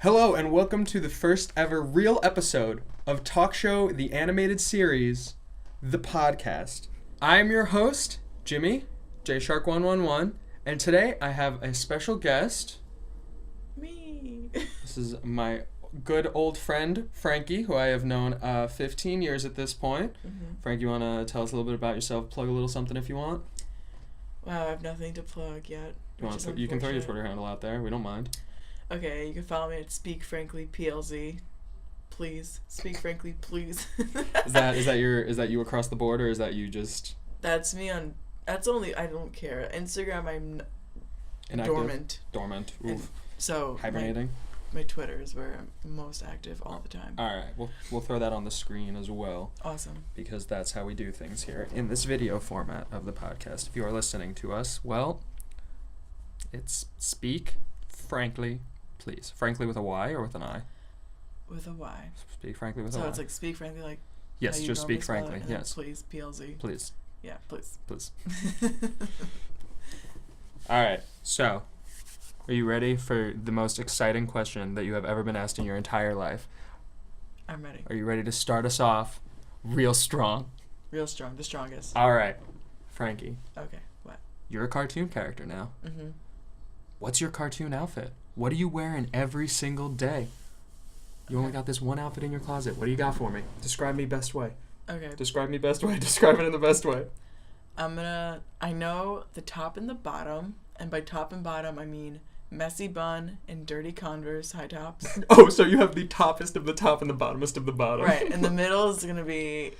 Hello and welcome to the first ever real episode of Talk Show the Animated Series, the podcast. I am your host, Jimmy, jShark 111, and today I have a special guest. Me. This is my good old friend, Frankie, who I have known 15 years at this point. Mm-hmm. Frankie, you want to tell us a little bit about yourself? Plug a little something if you want. Wow, I have nothing to plug yet. You can throw your Twitter handle out there. We don't mind. Okay, you can follow me at Speak Frankly PLZ. Please. Speak Frankly, please. Is that you across the board, or is that you just... That's me on... That's only... I don't care. Instagram, I'm inactive? Dormant. Oof. And so... Hibernating? My Twitter is where I'm most active all the time. Alright, we'll throw that on the screen as well. Awesome. Because that's how we do things here in this video format of the podcast. If you are listening to us, well, it's Speak Frankly, please. Frankly with a Y or with an I? With a Y. Speak Frankly with a Y. So it's like Speak Frankly, like... Yes, just Speak Frankly, yes. Please, PLZ. Please. Yeah, please. Please. Alright, so... Are you ready for the most exciting question that you have ever been asked in your entire life? I'm ready. Are you ready to start us off real strong? Real strong. The strongest. All right. Frankie. Okay. What? You're a cartoon character now. Mm-hmm. What's your cartoon outfit? What are you wearing every single day? You only got this one outfit in your closet. What do you got for me? Describe me best way. Okay. Describe me best way. Describe it in the best way. I know the top and the bottom, and by top and bottom, I mean messy bun and dirty Converse high tops. Oh, so you have the toppest of the top and the bottomest of the bottom. Right, and the middle is gonna be,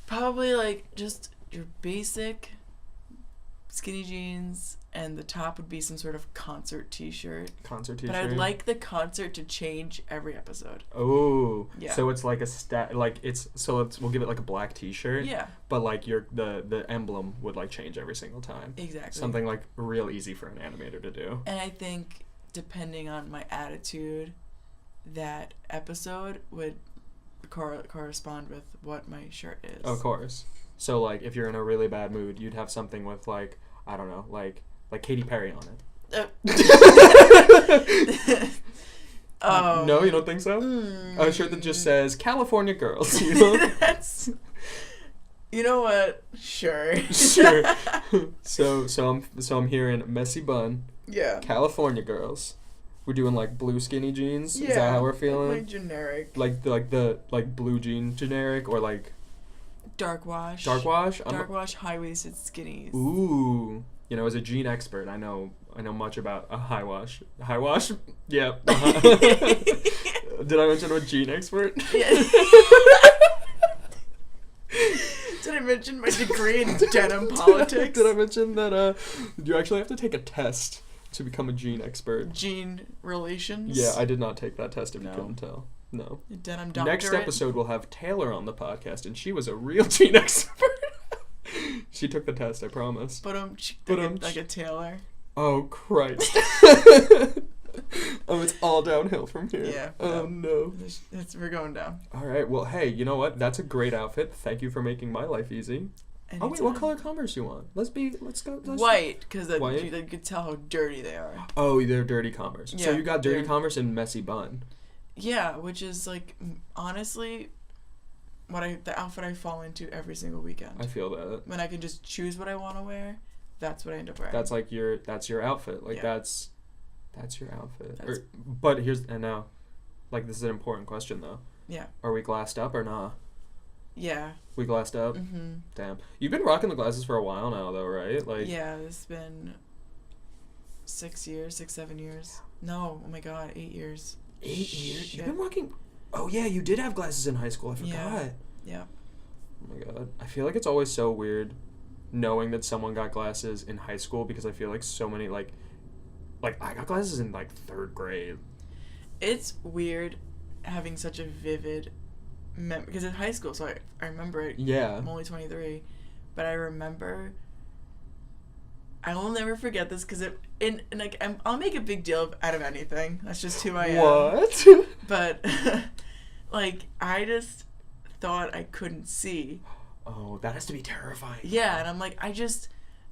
probably like just your basic skinny jeans, and the top would be some sort of concert t-shirt. Concert t-shirt. But I'd like the concert to change every episode. Oh, yeah. So it's like we'll give it like a black t-shirt. Yeah. But like the emblem would like change every single time. Exactly. Something like real easy for an animator to do. And I think depending on my attitude, that episode would correspond with what my shirt is. Of course. So like if you're in a really bad mood, you'd have something with like, I don't know, like Katy Perry on it. No, you don't think so? A shirt that just says California Girls, you know? You know what? Sure. Sure. So I'm hearing messy bun. Yeah. California Girls. We're doing like blue skinny jeans. Yeah. Is that how we're feeling? Like generic. generic. Like blue jean generic, or like dark wash. Dark wash? Dark wash, high waisted skinnies. Ooh. You know, as a jean expert, I know much about a high wash. High wash? Yeah. Did I mention I'm a jean expert? Yeah. Did I mention my degree in denim politics? Did I mention that you actually have to take a test to become a jean expert? Jean relations? Yeah, I did not take that test if No. you couldn't tell. No. Denim doctorate? Next episode we'll have Taylor on the podcast, and she was a real jean expert. She took the test, I promise. Like a tailor. Oh, Christ. Oh, it's all downhill from here. Yeah. Oh, no. We're going down. All right. Well, hey, you know what? That's a great outfit. Thank you for making my life easy. Anytime. Oh, wait. What color Converse you want? Let's go. White, because White? you could tell how dirty they are. Oh, they're dirty Converse. Yeah, So you got dirty Converse and messy bun. Yeah, which is like, honestly, the outfit I fall into every single weekend. I feel that. When I can just choose what I want to wear, that's what I end up wearing. That's like that's your outfit. Like, yeah. that's your outfit. But now, like, this is an important question, though. Yeah. Are we glassed up or nah? Yeah. We glassed up? Mm-hmm. Damn. You've been rocking the glasses for a while now, though, right? Like. Yeah, it's been 7 years. No, oh my God, 8 years. 8 years? Shit. You've been rocking... Oh, yeah, you did have glasses in high school. I forgot. Yeah. Oh, my God. I feel like it's always so weird knowing that someone got glasses in high school, because I feel like so many, like I got glasses in, like, 3rd grade. It's weird having such a vivid because in high school, so I remember it. Yeah. I'm only 23, but I remember... I will never forget this, because I'll make a big deal out of anything. That's just who I am. What? But, like, I just thought I couldn't see. Oh, that has to be terrifying. Yeah, and I'm like,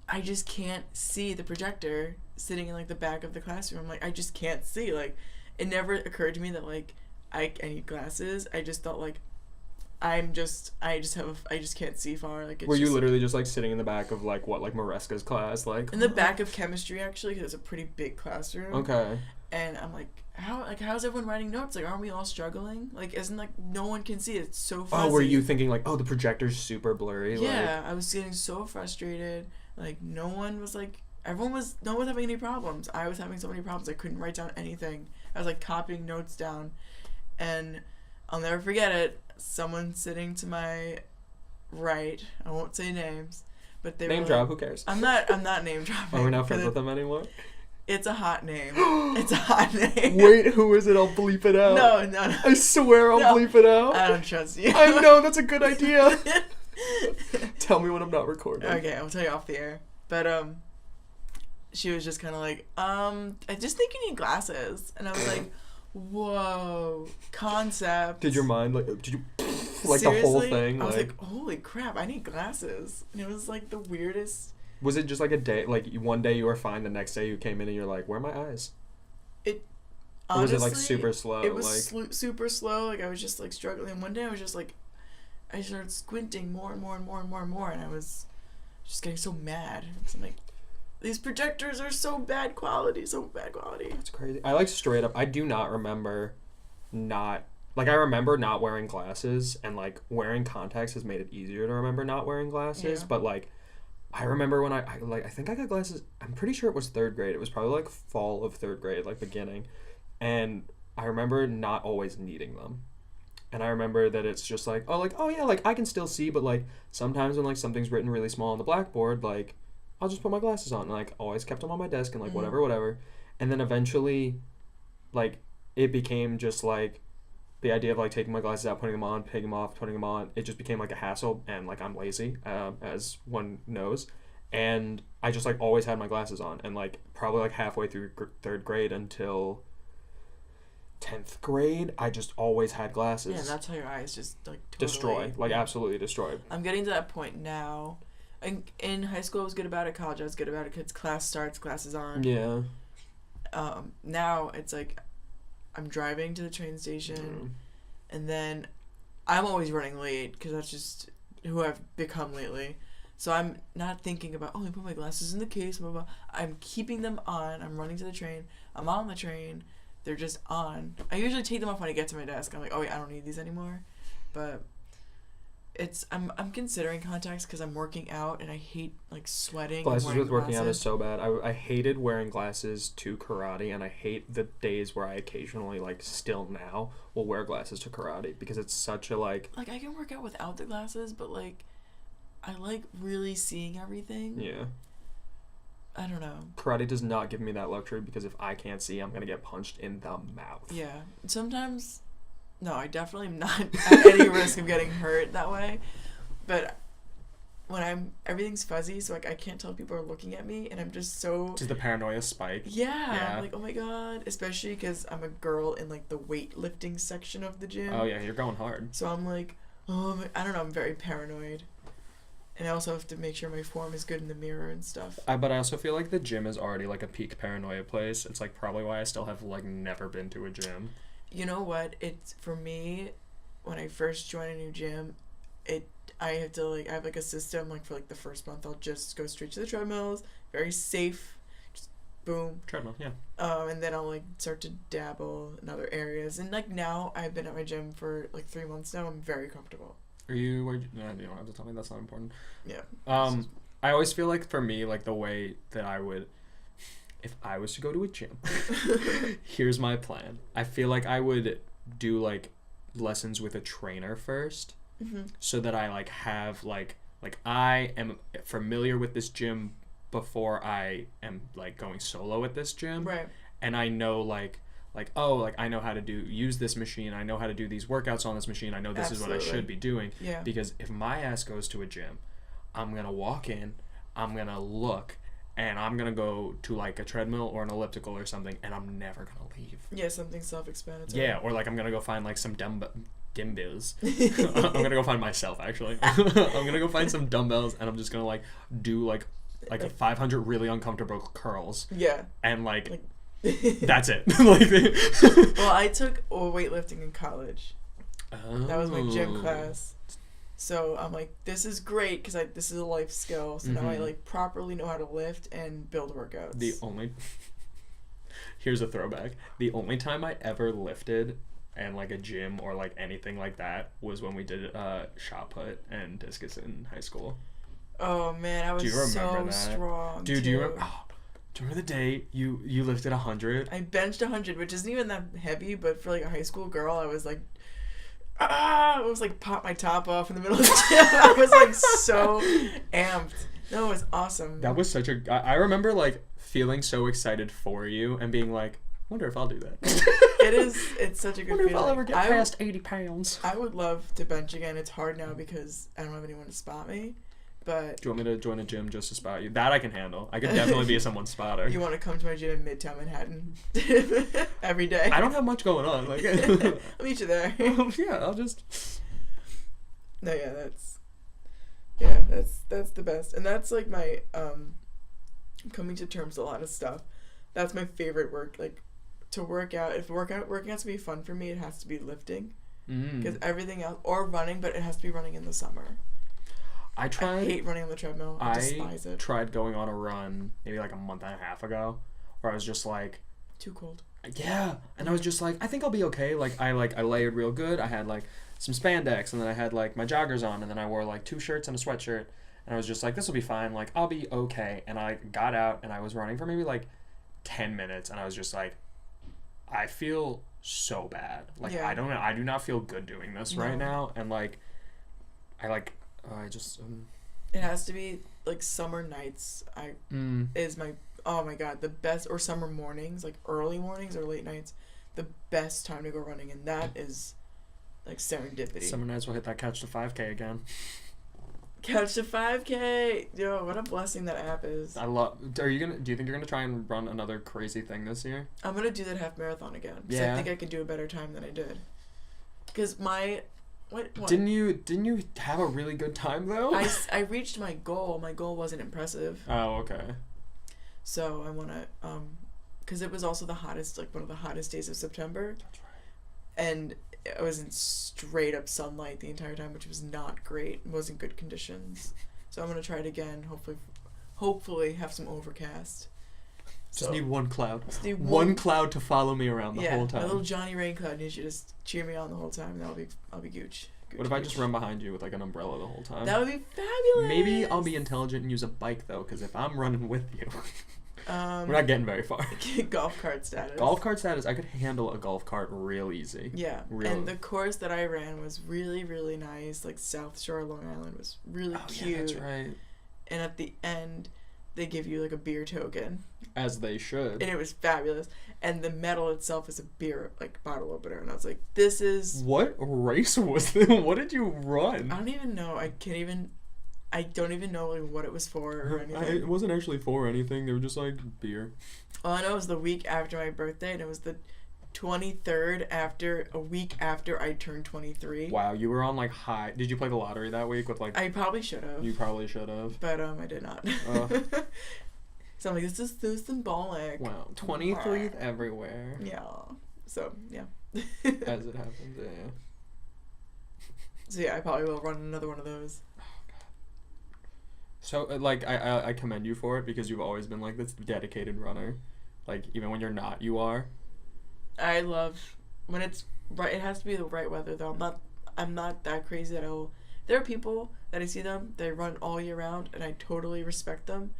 I just can't see the projector sitting in like the back of the classroom. I'm like, I just can't see. Like, it never occurred to me that like I need glasses. I just thought like I just can't see far. Like, it's Were you just, literally just like sitting in the back of like what, like Mareska's class, like in the back of chemistry actually, because it's a pretty big classroom. Okay. And I'm like, how's everyone writing notes? Like, aren't we all struggling? Like, isn't like no one can see it? It's so fuzzy. Oh, were you thinking like, oh, the projector's super blurry? Yeah, I was getting so frustrated. Like, no one was having any problems. I was having so many problems. I couldn't write down anything. I was like copying notes down, and I'll never forget it. Someone sitting to my right, I won't say names, but they name were drop. like, Who cares? I'm not name dropping. Oh, we're not friends with them anymore. It's a hot name. It's a hot name. Wait, who is it? I'll bleep it out. No. I swear I'll bleep it out. I don't trust you. I know, that's a good idea. Tell me when I'm not recording. Okay, I'll tell you off the air. But she was just kind of like, I just think you need glasses, and I was like, whoa, concept. Did your mind did you like Seriously? the whole thing? I was like, holy crap, I need glasses, and it was like the weirdest. Was it just like a day, like one day you were fine, the next day you came in and you're like, where are my eyes? Or was it like super slow? It was super slow. Like, I was just like struggling. And one day I was just like, I started squinting more and more and more and more and more, and I was just getting so mad. So I'm like, these projectors are so bad quality. It's crazy. I like straight up, I do not remember I remember not wearing glasses, and like wearing contacts has made it easier to remember not wearing glasses. Yeah. But like, I remember when I think I got glasses, I'm pretty sure it was 3rd grade. It was probably like fall of 3rd grade, like beginning. And I remember not always needing them. And I remember that it's just like, oh yeah, like I can still see, but like sometimes when like something's written really small on the blackboard, like I'll just put my glasses on, and like always kept them on my desk and like whatever. And then eventually like it became just like the idea of like taking my glasses out, putting them on, taking them off, putting them on. It just became like a hassle, and like I'm lazy, as one knows. And I just like always had my glasses on, and like probably like halfway through 3rd grade until 10th grade, I just always had glasses. Yeah, that's how your eyes just like totally destroy, like absolutely destroyed. I'm getting to that point now. In high school I was good about it. College I was good about it because class starts, class is on. Yeah. Now it's like I'm driving to the train station, and then I'm always running late because that's just who I've become lately. So I'm not thinking about, let me put my glasses in the case, blah, blah, blah. I'm keeping them on. I'm running to the train. I'm on the train. They're just on. I usually take them off when I get to my desk. I'm like, oh wait, I don't need these anymore. But I'm considering contacts because I'm working out and I hate like sweating. Glasses with working out is so bad. I hated wearing glasses to karate, and I hate the days where I occasionally, like still now, will wear glasses to karate because it's such a like I can work out without the glasses, but like I like really seeing everything. Yeah. I don't know. Karate does not give me that luxury because if I can't see, I'm gonna get punched in the mouth. Yeah. Sometimes. No, I definitely am not at any risk of getting hurt that way. But when everything's fuzzy, so like I can't tell if people are looking at me, and I'm just so. Does the paranoia spike? Yeah. I'm like, oh my god, especially because I'm a girl in like the weightlifting section of the gym. Oh yeah, you're going hard. So I'm like, I don't know, I'm very paranoid, and I also have to make sure my form is good in the mirror and stuff. But I also feel like the gym is already like a peak paranoia place. It's like probably why I still have like never been to a gym. You know what? It's for me, when I first join a new gym, I have to I have like a system, like for like the first month I'll just go straight to the treadmills, very safe, just boom. Treadmill, yeah. And then I'll like start to dabble in other areas, and like now I've been at my gym for like 3 months now. I'm very comfortable. You don't have to tell me, that's not important. Yeah. I always feel like for me, like the way that I would, if I was to go to a gym, here's my plan. I feel like I would do like lessons with a trainer first, so that I like have like I am familiar with this gym before I am like going solo at this gym, Right. And I know I know how to use this machine. I know how to do these workouts on this machine. I know this Absolutely. is what I should be doing. Yeah. Because if my ass goes to a gym, I'm gonna walk in, I'm gonna look, and I'm gonna go to like a treadmill or an elliptical or something, and I'm never gonna leave. Yeah, something self-explanatory. Yeah, or like I'm gonna go find like some dumbbells. I'm gonna go find myself actually. I'm gonna go find some dumbbells, and I'm just gonna like do like like 500 really uncomfortable curls. Yeah. And like Like that's it. Like well, I took weightlifting in college. That was my gym Oh. class. So I'm like, this is great because this is a life skill. So now I Mhm. like properly know how to lift and build workouts. The only here's a throwback. The only time I ever lifted in like a gym or like anything like that was when we did shot put and discus in high school. Oh man, I was Do you remember so that? strong. Dude, do you remember? too. Oh, do you remember the day you lifted 100? I benched 100, which isn't even that heavy, but for like a high school girl, I was like, I was like pop my top off in the middle of the gym. I was like so amped. No, it was awesome. That was such a. I remember like feeling so excited for you and being like, wonder if I'll do that. It's such a good Wonder if feeling. I'll ever get past 80 pounds. I would love to bench again. It's hard now because I don't have anyone to spot me. But Do you want me to join a gym just to spot you? That I can handle. I could definitely be someone's spotter. you want to come to my gym in Midtown Manhattan every day? I don't have much going on. Like, I'll meet you there. yeah, I'll just. No, that's the best, and that's like my I'm coming to terms with a lot of stuff. That's my favorite work, like to work out. If working has to be fun for me, it has to be lifting because everything else or running, but it has to be running in the summer. I I hate running on the treadmill. I despise it. tried going on a run maybe like a month and a half ago, where I was just like, Too cold. yeah, and I was just like, I think I'll be okay. I layered real good. I had like some spandex, and then I had like my joggers on, and then I wore like 2 shirts and a sweatshirt, and I was just like, this will be fine. Like I'll be okay. And I got out and I was running for maybe like 10 minutes, and I was just like, I feel so bad. Like Yeah. I do not feel good doing this right No. now, and I just It has to be like summer nights. Is my oh my god the best, or summer mornings, like early mornings or late nights, the best time to go running, and that is like serendipity. summer nights will hit that Catch the 5K again. Catch the 5K. Yo, what a blessing that app is. I love. Do you think you're gonna try and run another crazy thing this year? I'm gonna do that half marathon again. 'Cause Yeah. I think I could do a better time than I did. Because my what? Didn't you have a really good time though? I reached my goal. My goal wasn't impressive. Oh, okay. So I wanna because it was also the hottest, like one of the hottest days of September. That's right. And I was in straight up sunlight the entire time, which was not great. It wasn't good conditions. So I'm gonna try it again. Hopefully have some overcast. Just need one cloud. Just need One cloud to follow me around the whole my time. little Johnny Raincloud needs you to just cheer me on the whole time, and I'll be gooch. What if I just run behind you with like an umbrella the whole time? That would be fabulous. Maybe I'll be intelligent and use a bike though, because if I'm running with you, we're not getting very far. golf cart status. Golf cart status, I could handle a golf cart real easy. Yeah, Real. and the course that I ran was really, really nice. Like South Shore, Long Island was really cute. Yeah, that's right. And at the end, they give you like a beer token, As they should. and it was fabulous. And the medal itself is a beer like bottle opener, and I was like, "This is." What race was this? What did you run? I don't even know. I don't even know like what it was for or anything. It wasn't actually for anything. They were just like beer. All I know it was the week after my birthday, and it was the 23rd a week after I turned 23. Wow, you were on like high. Did you play the lottery that week with like? I probably should have. You probably should have. But I did not. So I'm like, this is so symbolic. Wow, 23 everywhere. Yeah. So yeah. As it happens, yeah. So yeah, I probably will run another one of those. So like I commend you for it because you've always been like this dedicated runner, like even when you're not, you are. I love when it's right. It has to be the right weather though. I'm not that crazy that there are people that I see them, they run all year round, and I totally respect them.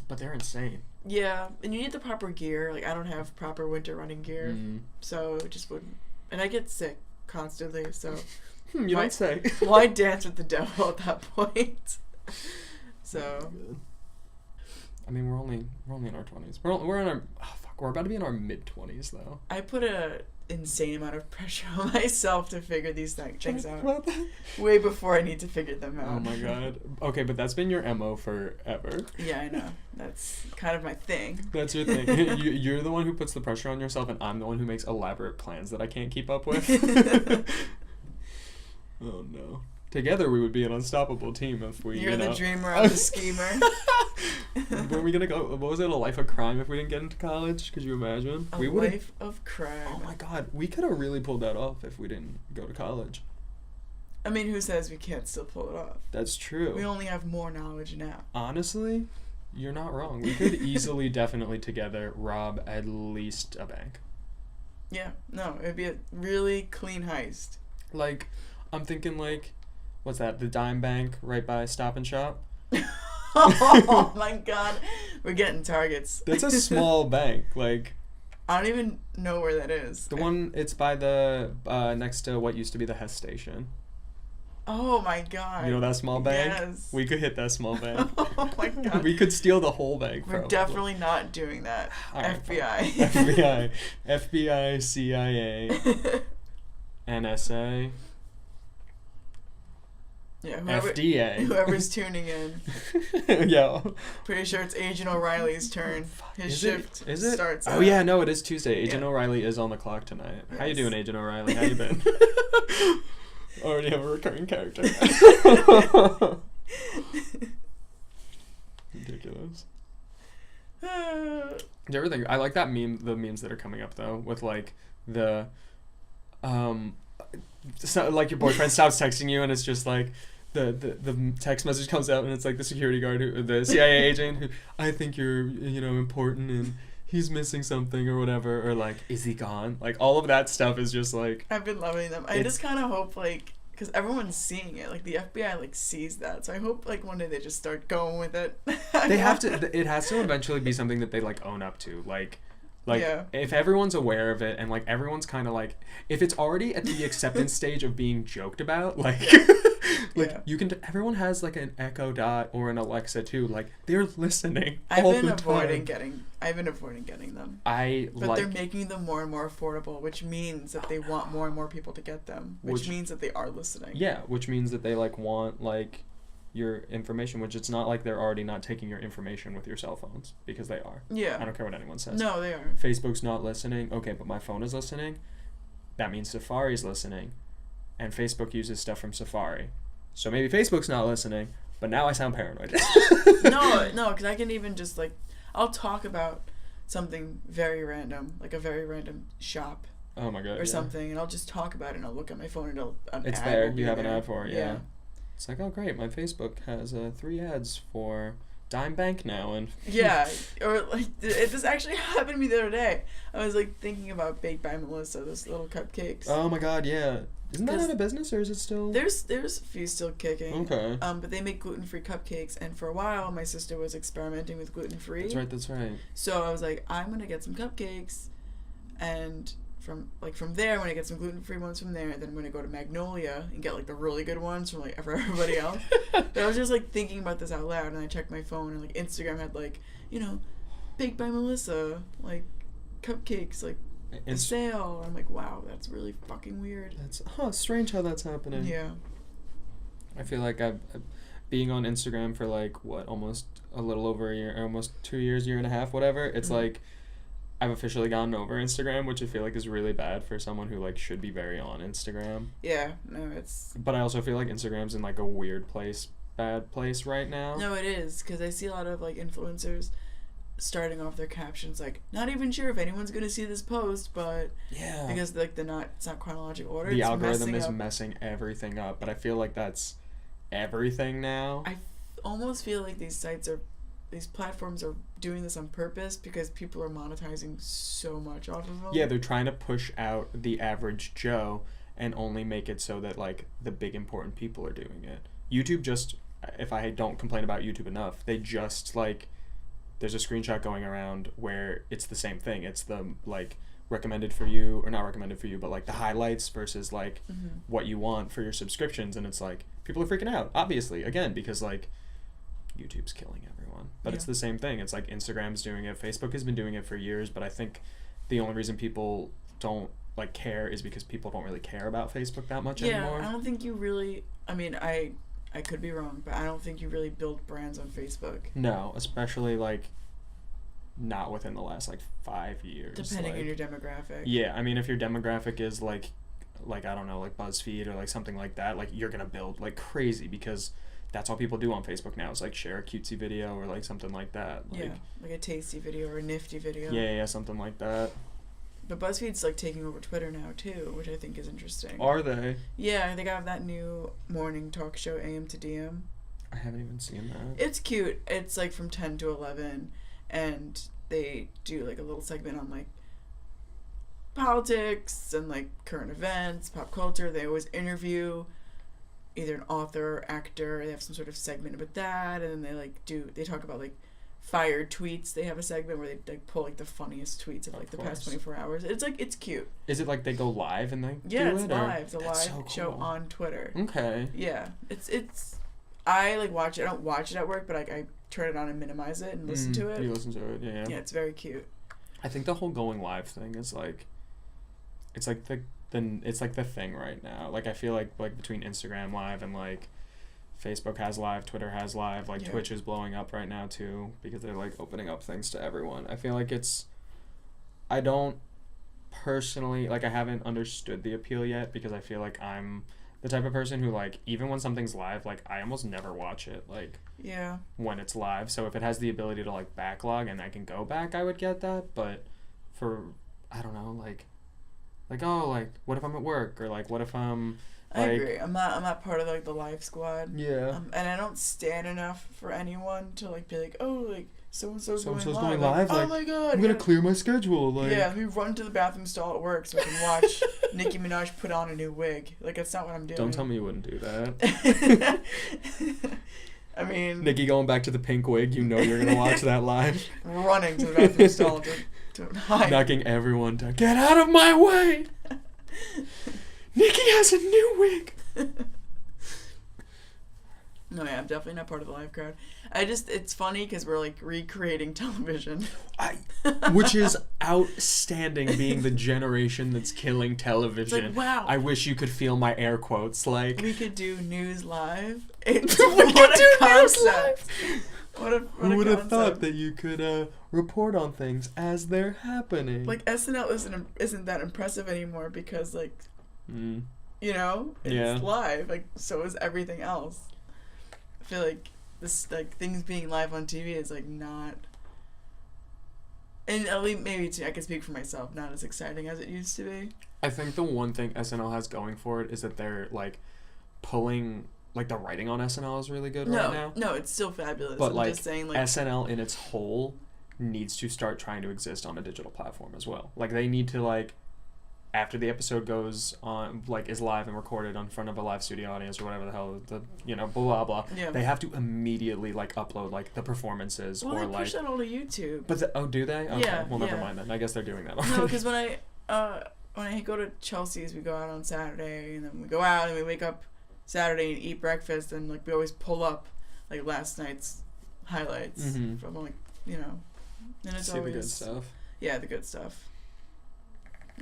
But they're insane. Yeah, and you need the proper gear. Like I don't have proper winter running gear, Mm-hmm. so it just wouldn't. And I get sick constantly, so You don't say. why dance with the devil at that point? So. I mean, we're only in our 20s. We're in our we're about to be in our mid-20s though. I put a insane amount of pressure on myself to figure these things out About that? way before I need to figure them out. Oh my god. Okay, but that's been your MO forever. Yeah, I know. That's kind of my thing. That's your thing. You're the one who puts the pressure on yourself, and I'm the one who makes elaborate plans that I can't keep up with. Oh no. Together we would be an unstoppable team if we. You're the dreamer, I'm the schemer. Were we gonna go? What was it? A life of crime if we didn't get into college? Could you imagine? A We would've- life of crime. Oh my god, we could have really pulled that off if we didn't go to college. I mean, who says we can't still pull it off? That's true. We only have more knowledge now. Honestly, you're not wrong. We could easily, definitely together rob at least a bank. Yeah, no, it'd be a really clean heist. Like, I'm thinking like, what's that? The Dime Bank right by Stop and Shop. Oh my god, we're getting targets. That's a small bank. Like, I don't even know where that is. the one, it's by the next to what used to be the Hess station. Oh my god. You know that small bank? Yes. We could hit that small bank. Oh my god. We could steal the whole bank. We're probably. definitely not doing that. All right, FBI. FBI, CIA, NSA, Yeah, FDA. whoever's tuning in. Yeah. Pretty sure it's Agent O'Reilly's turn. His shift Is it? starts. Oh yeah, no, it is Tuesday. Agent Yeah. O'Reilly is on the clock tonight. How you Yes. doing, Agent O'Reilly? How you been? Already have a recurring character. Ridiculous. Do you ever think I like that meme? The memes that are coming up though, with like the, so, like your boyfriend stops texting you and it's just like. The text message comes out and it's like the security guard, the CIA agent who, I think you're, important and he's missing something or whatever, or like, is he gone? Like all of that stuff is just like. I've been loving them. I just kind of hope because everyone's seeing it, like the FBI sees that, so I hope one day they just start going with it. They have to. It has to eventually be something that they own up to, Yeah. If everyone's aware of it and everyone's kind of if it's already at the acceptance stage of being joked about, Yeah. you can everyone has an Echo Dot or an Alexa too, they're listening I've all been the avoiding time. getting them. But They're making them more and more affordable, which means that they want more and more people to get them, which means that they are listening. Yeah, which means that they want your information, which it's not they're already not taking your information with your cell phones, because they are. Yeah. I don't care what anyone says. No, they are. Facebook's not listening. Okay, but my phone is listening. That means Safari's listening. And Facebook uses stuff from Safari. So maybe Facebook's not listening, but now I sound paranoid. No, because I can even just I'll talk about something very random, a very random shop Oh my god. or something, and I'll just talk about it and I'll look at my phone and It's ad there. will be You have an there. ad for it, yeah. It's oh great, my Facebook has 3 ads for Dime Bank now, and Yeah, or this actually happened to me the other day. I was thinking about Baked by Melissa, those little cupcakes. oh my god, yeah. Isn't that 'Cause out of business, or is it still? There's a few still kicking. Okay. But they make gluten-free cupcakes, and for a while my sister was experimenting with gluten-free. That's right. So I was like, I'm gonna get some cupcakes, and from there I'm gonna get some gluten-free ones from there, and then I'm gonna go to Magnolia and get the really good ones from for everybody else. But I was just thinking about this out loud, and I checked my phone, and Instagram had Baked by Melissa, cupcakes, a sale. I'm like, wow, that's really fucking weird. That's strange how that's happening. Yeah. I feel like I've being on Instagram for almost a little over a year, almost 2 years, year and a half, whatever. It's Mhm. I've officially gotten over Instagram, which I feel is really bad for someone who should be very on Instagram. Yeah, no, it's... But I also feel Instagram's in a weird place, bad place right now. No, it is, because I see a lot of influencers starting off their captions not even sure if anyone's gonna see this post, but Yeah. because it's not chronological order. The it's algorithm is up. messing everything up, but I feel that's everything now. I almost feel these platforms are doing this on purpose because people are monetizing so much off of them. Yeah, they're trying to push out the average Joe and only make it so that the big important people are doing it. YouTube just, if I don't complain about YouTube enough, they just there's a screenshot going around where it's the same thing. It's the recommended for you, or not recommended for you, but the highlights versus Mm-hmm. what you want for your subscriptions, and it's people are freaking out, obviously, again, because YouTube's killing everyone. But it's Yeah. the same thing. It's Instagram's doing it, Facebook has been doing it for years, but I think the only reason people don't care is because people don't really care about Facebook that much anymore. I don't think you really... I mean, I could be wrong, but I don't think you really build brands on Facebook. No, especially not within the last 5 years. Depending on your demographic. Yeah, I mean, if your demographic is I don't know, BuzzFeed or something like that, you're gonna build crazy, because that's all people do on Facebook now is like share a cutesy video or like something like that. Like, like a tasty video or a nifty video. Yeah, something like that. But BuzzFeed's like taking over Twitter now too, which I think is interesting. Are they? Yeah, I think I have that new morning talk show, AM to DM. I haven't even seen that. It's cute. It's like from 10 to 11, and they do like a little segment on like politics and like current events, pop culture. They always interview either an author or actor. They have some sort of segment about that, and then they talk about like fired tweets. They have a segment where they like pull like the funniest tweets of like the past 24 hours. It's like, it's cute. Is it like they go live and they yeah, do it's it? live. It's a live so cool. show on Twitter. Okay. Yeah, it's I like watch it. I don't watch it at work, but I turn it on and minimize it and listen to it. You listen to it, yeah. Yeah, it's very cute. I think the whole going live thing is like, it's like it's like the thing right now. Like I feel like between Instagram Live and like Facebook has live, Twitter has live, like Twitch is blowing up right now too because they're like opening up things to everyone. I feel like I don't personally, like I haven't understood the appeal yet because I feel like I'm the type of person who like even when something's live, like I almost never watch it like when it's live. So if it has the ability to like backlog and I can go back, I would get that. But for I don't know, like oh, like what if I'm at work or like what if I'm I agree. I'm not part of like the live squad. Yeah. And I don't stand enough for anyone to like be like, oh, like so and so's going live. Like, oh like, my god. I'm gonna clear my schedule. Like yeah, let me run to the bathroom stall at work so I can watch Nicki Minaj put on a new wig. Like that's not what I'm doing. Don't tell me you wouldn't do that. I mean, Nicki going back to the pink wig. You know you're gonna watch that live. Running to the bathroom stall to hide. Knocking everyone down. Get out of my way. Nicki has a new wig. No, yeah, I'm definitely not part of the live crowd. It's funny because we're like recreating television. Which is outstanding, being the generation that's killing television. It's like, wow. I wish you could feel my air quotes. Like we could do news live. We could do news live. Who would have thought that you could report on things as they're happening? Like SNL isn't that impressive anymore because like, you know, it's live. Like so is everything else. I feel like this like things being live on TV is like not, and at least maybe I can speak for myself, not as exciting as it used to be. I think the one thing SNL has going for it is that they're like pulling. Like, the writing on SNL is really good right now. No, it's still fabulous. But, I'm just saying, like... SNL in its whole needs to start trying to exist on a digital platform as well. Like, they need to, like, after the episode goes on, like, is live and recorded in front of a live studio audience or whatever the hell, blah, blah, blah. Yeah. They have to immediately, like, upload, like, the performances or, like... Well, they push that all to YouTube. But, do they? Okay. Yeah. Well, never mind then. I guess they're doing that already. No, because when I go to Chelsea's, we go out on Saturday, and then we go out and we wake up Saturday and eat breakfast, and like we always pull up like last night's highlights from like, you know, and it's always the good stuff. Yeah, the good stuff.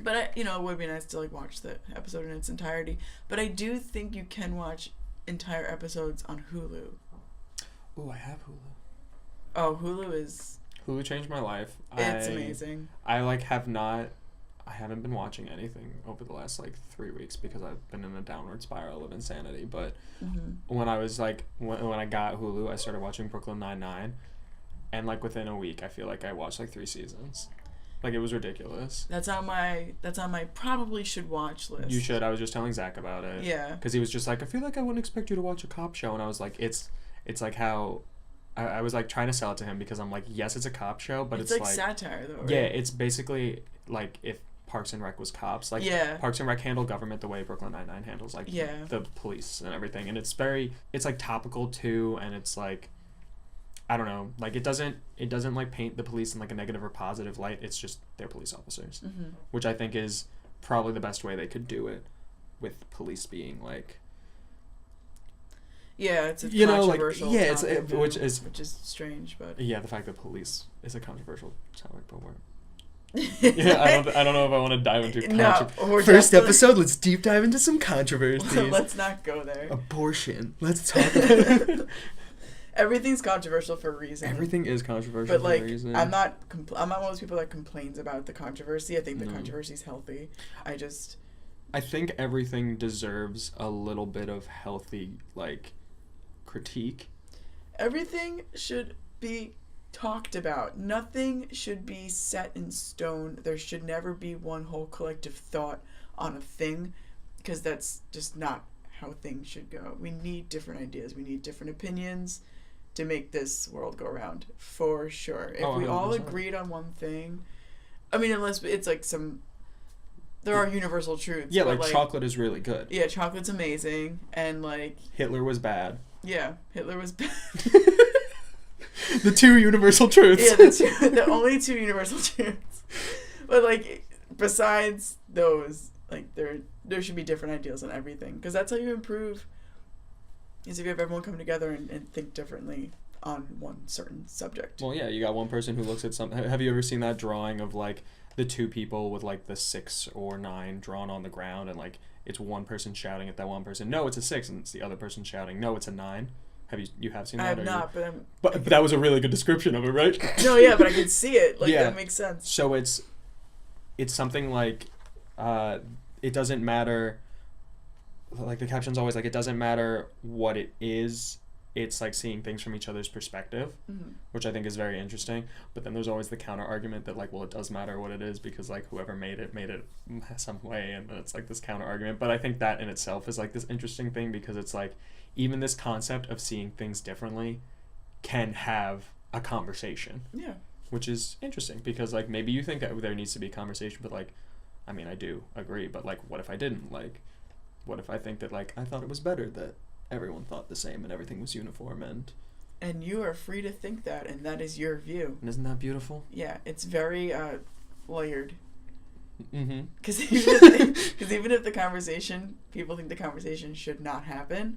But it would be nice to like watch the episode in its entirety. But I do think you can watch entire episodes on Hulu. Oh, I have Hulu. Oh, Hulu changed my life. It's amazing. I haven't been watching anything over the last like 3 weeks because I've been in a downward spiral of insanity. But when I was like, when I got Hulu, I started watching Brooklyn Nine-Nine, and like within a week, I feel like I watched like 3 seasons. Like it was ridiculous. That's on my probably should watch list. You should. I was just telling Zach about it. Yeah. Because he was just like, I feel like I wouldn't expect you to watch a cop show, and I was like, it's like how. I was like trying to sell it to him because I'm like, yes, it's a cop show, but it's like satire though. Right? Yeah, it's basically like if Parks and Rec was cops. Like Parks and Rec handle government the way Brooklyn Nine-Nine handles like the police and everything, and it's like topical too, and it's like, I don't know, like it doesn't like paint the police in like a negative or positive light. It's just they're police officers, which I think is probably the best way they could do it, with police being like. Yeah, it's a controversial topic, which is strange, but yeah, the fact that police is a controversial topic, but we're. Yeah, I don't know if I want to dive into First episode, let's deep dive into some controversies. Let's not go there. Abortion. Let's talk about it. Everything's controversial for a reason. Everything is controversial for a reason. I'm not one of those people that complains about the controversy. I think the controversy is healthy. I think everything deserves a little bit of healthy, like, critique. Everything should be talked about. Nothing should be set in stone. There should never be one whole collective thought on a thing, because that's just not how things should go. We need different ideas. We need different opinions to make this world go around, for sure. If we all 100%. agreed on one thing, I mean, unless it's like there are universal truths. Yeah, but like chocolate is really good. Yeah, chocolate's amazing, and like Hitler was bad. yeah, Hitler was bad. The two universal truths. Yeah, the only two universal truths. But like, besides those, like there should be different ideals on everything, because that's how you improve. Is if you have everyone come together and think differently on one certain subject. Well, yeah, you got one person who looks at something. Have you ever seen that drawing of like the two people with like the 6 or 9 drawn on the ground, and like it's one person shouting at that one person, no, it's a 6, and it's the other person shouting, no, it's a 9. You have seen that? I have not, but that was a really good description of it, right? No, yeah, but I can see it. Like, yeah. That makes sense. So it's something like it doesn't matter. Like the caption's always like, it doesn't matter what it is. It's like seeing things from each other's perspective, which I think is very interesting. But then there's always the counter argument that like, well, it does matter what it is, because like whoever made it some way, and then it's like this counter argument. But I think that in itself is like this interesting thing, because it's like even this concept of seeing things differently can have a conversation. Yeah. Which is interesting, because like maybe you think that there needs to be a conversation, but like, I mean, I do agree, but like, what if I didn't? Like, what if I think that like I thought it was better that everyone thought the same and everything was uniform, and you are free to think that, and that is your view. And isn't that beautiful? Yeah, it's very layered. Mm-hmm. Because even if the conversation, people think the conversation should not happen,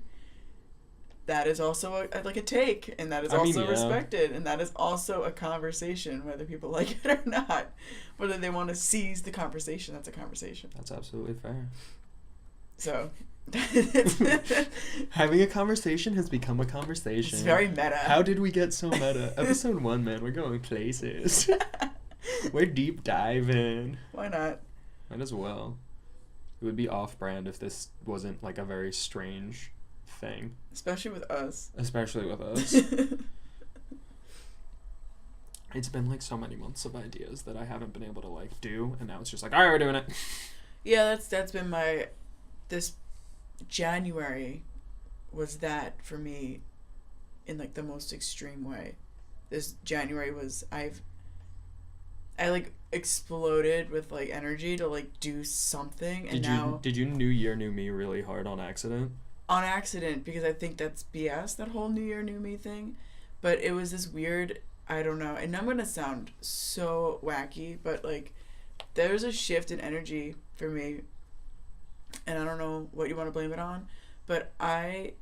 that is also a take, and that is also respected, and that is also a conversation, whether people like it or not. Whether they want to seize the conversation, that's a conversation. That's absolutely fair. So, having a conversation has become a conversation. It's very meta. How did we get so meta? Episode 1, man, we're going places. We're deep diving. Why not? Might as well. It would be off-brand if this wasn't like a very strange thing. Especially with us. It's been like so many months of ideas that I haven't been able to like do, and now it's just like, all right, we're doing it. Yeah, that's been this January was that for me in like the most extreme way. This January was I like exploded with like energy to like do something, and did you New Year New Me really hard on accident? On accident, because I think that's BS, that whole New Year New Me thing. But it was this weird, I don't know, and I'm gonna sound so wacky, but like there's a shift in energy for me, and I don't know what you want to blame it on, but I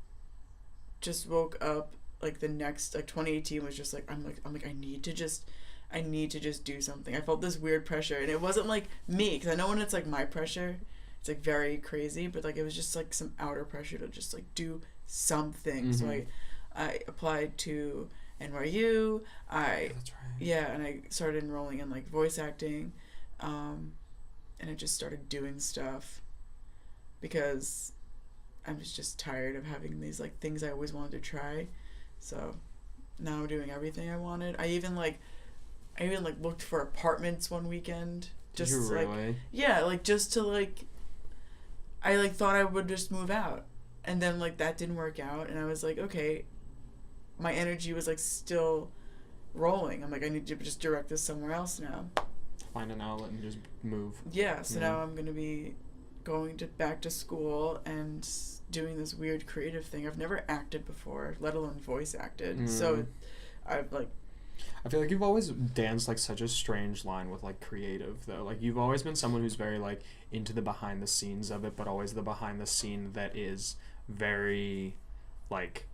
just woke up like the next, like 2018 was just like I'm like I need to just do something. I felt this weird pressure, and it wasn't like me, because I know when it's like my pressure, it's like very crazy, but like it was just like some outer pressure to just like do something. Mm-hmm. So I applied to NYU. That's right. Yeah, and I started enrolling in like voice acting, and I just started doing stuff because I was just tired of having these like things I always wanted to try. So now I'm doing everything I wanted. I even looked for apartments one weekend. Did you really? Like, yeah, like just to like, I like thought I would just move out, and then like that didn't work out, and I was like, okay, my energy was like still rolling. I'm like, I need to just direct this somewhere else now. Find an outlet and just move. Yeah, so now I'm gonna be going back to school and doing this weird creative thing. I've never acted before, let alone voice acted. So I feel like you've always danced like such a strange line with like creative though. Like you've always been someone who's very like into the behind the scenes of it, but always the behind the scene that is very like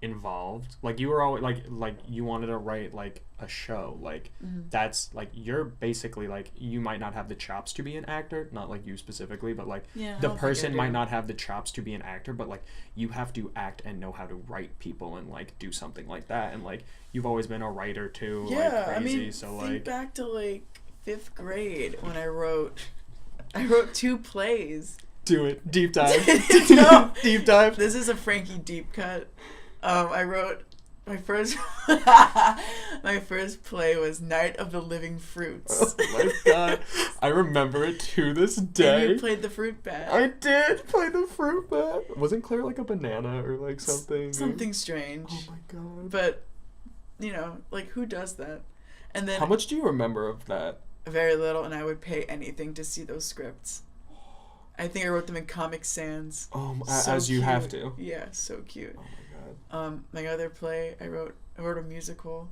involved. Like you were always like you wanted to write like a show, like that's like you're basically like you might not have the chops to be an actor, not like you specifically, but like the person might not have the chops to be an actor, but like you have to act and know how to write people and like do something like that. And like you've always been a writer too, like crazy. I mean, so think like back to like 5th grade when I wrote 2 plays Do it. Deep dive. No. Deep dive. This is a Frankie deep cut. I wrote my first my first play was Night of the Living Fruits. Oh my god. I remember it to this day. And you played the fruit bat. I did play the fruit bat. Wasn't Claire like a banana or like something? Something strange. Oh my god. But, you know, like, who does that? And then how much do you remember of that? Very little, and I would pay anything to see those scripts. I think I wrote them in Comic Sans. Oh, So as you cute. have to. Yeah, so cute. Oh my god. My other play, I wrote a musical.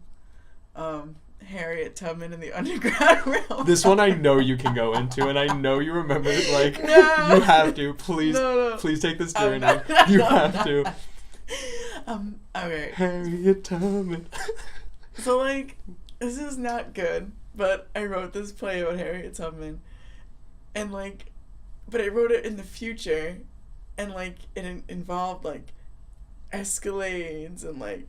Harriet Tubman in the Underground Railroad. This one I know you can go into, and I know you remember it. Like, No. you have to. Please, No. please take this I'm journey. not- You no, have I'm to. not. Okay. Harriet Tubman. So, like, this is not good, but I wrote this play about Harriet Tubman, and, like, but I wrote it in the future, and, like, it involved, like, Escalades and, like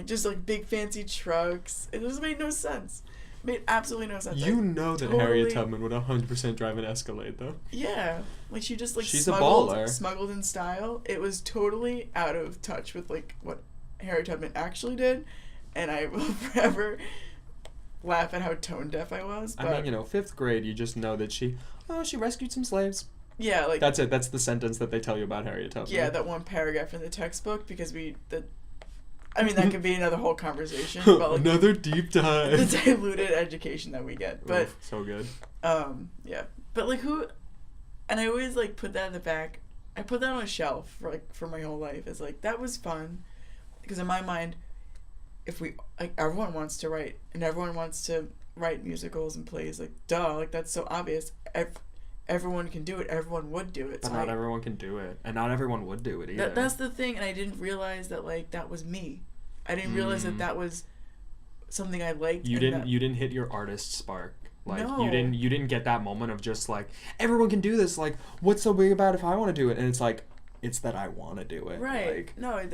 just, like, big fancy trucks. It just made no sense. It made absolutely no sense. You know that totally- Harriet Tubman would 100% drive an Escalade, though. Yeah. Like, she just, like, She's a baller. smuggled in style. It was totally out of touch with, like, what Harriet Tubman actually did, and I will forever laugh at how tone deaf I was. But, I mean, you know, 5th grade, you just know that she rescued some slaves. yeah, like, That's it. That's the sentence that they tell you about Harriet Tubman. yeah, that one paragraph in the textbook, because I mean, that could be another whole conversation about, like, another deep the dive. diluted education that we get. But, Oof, so good. yeah. But, like, and I always, like, put that in the back. I put that on a shelf for my whole life. It's like, that was fun. Because in my mind, everyone wants to write, and everyone wants to write musicals and plays, like, duh, like, that's so obvious. Everyone can do it. Everyone would do it. But So not everyone can do it. And not everyone would do it either. that's the thing, and I didn't realize that, like, that was me. I didn't realize that was something I liked. You didn't hit your artist spark. Like, No. you didn't get that moment of just, like, everyone can do this. Like, what's so big about if I want to do it? And it's like, it's that I want to do it. Right. Like, No, and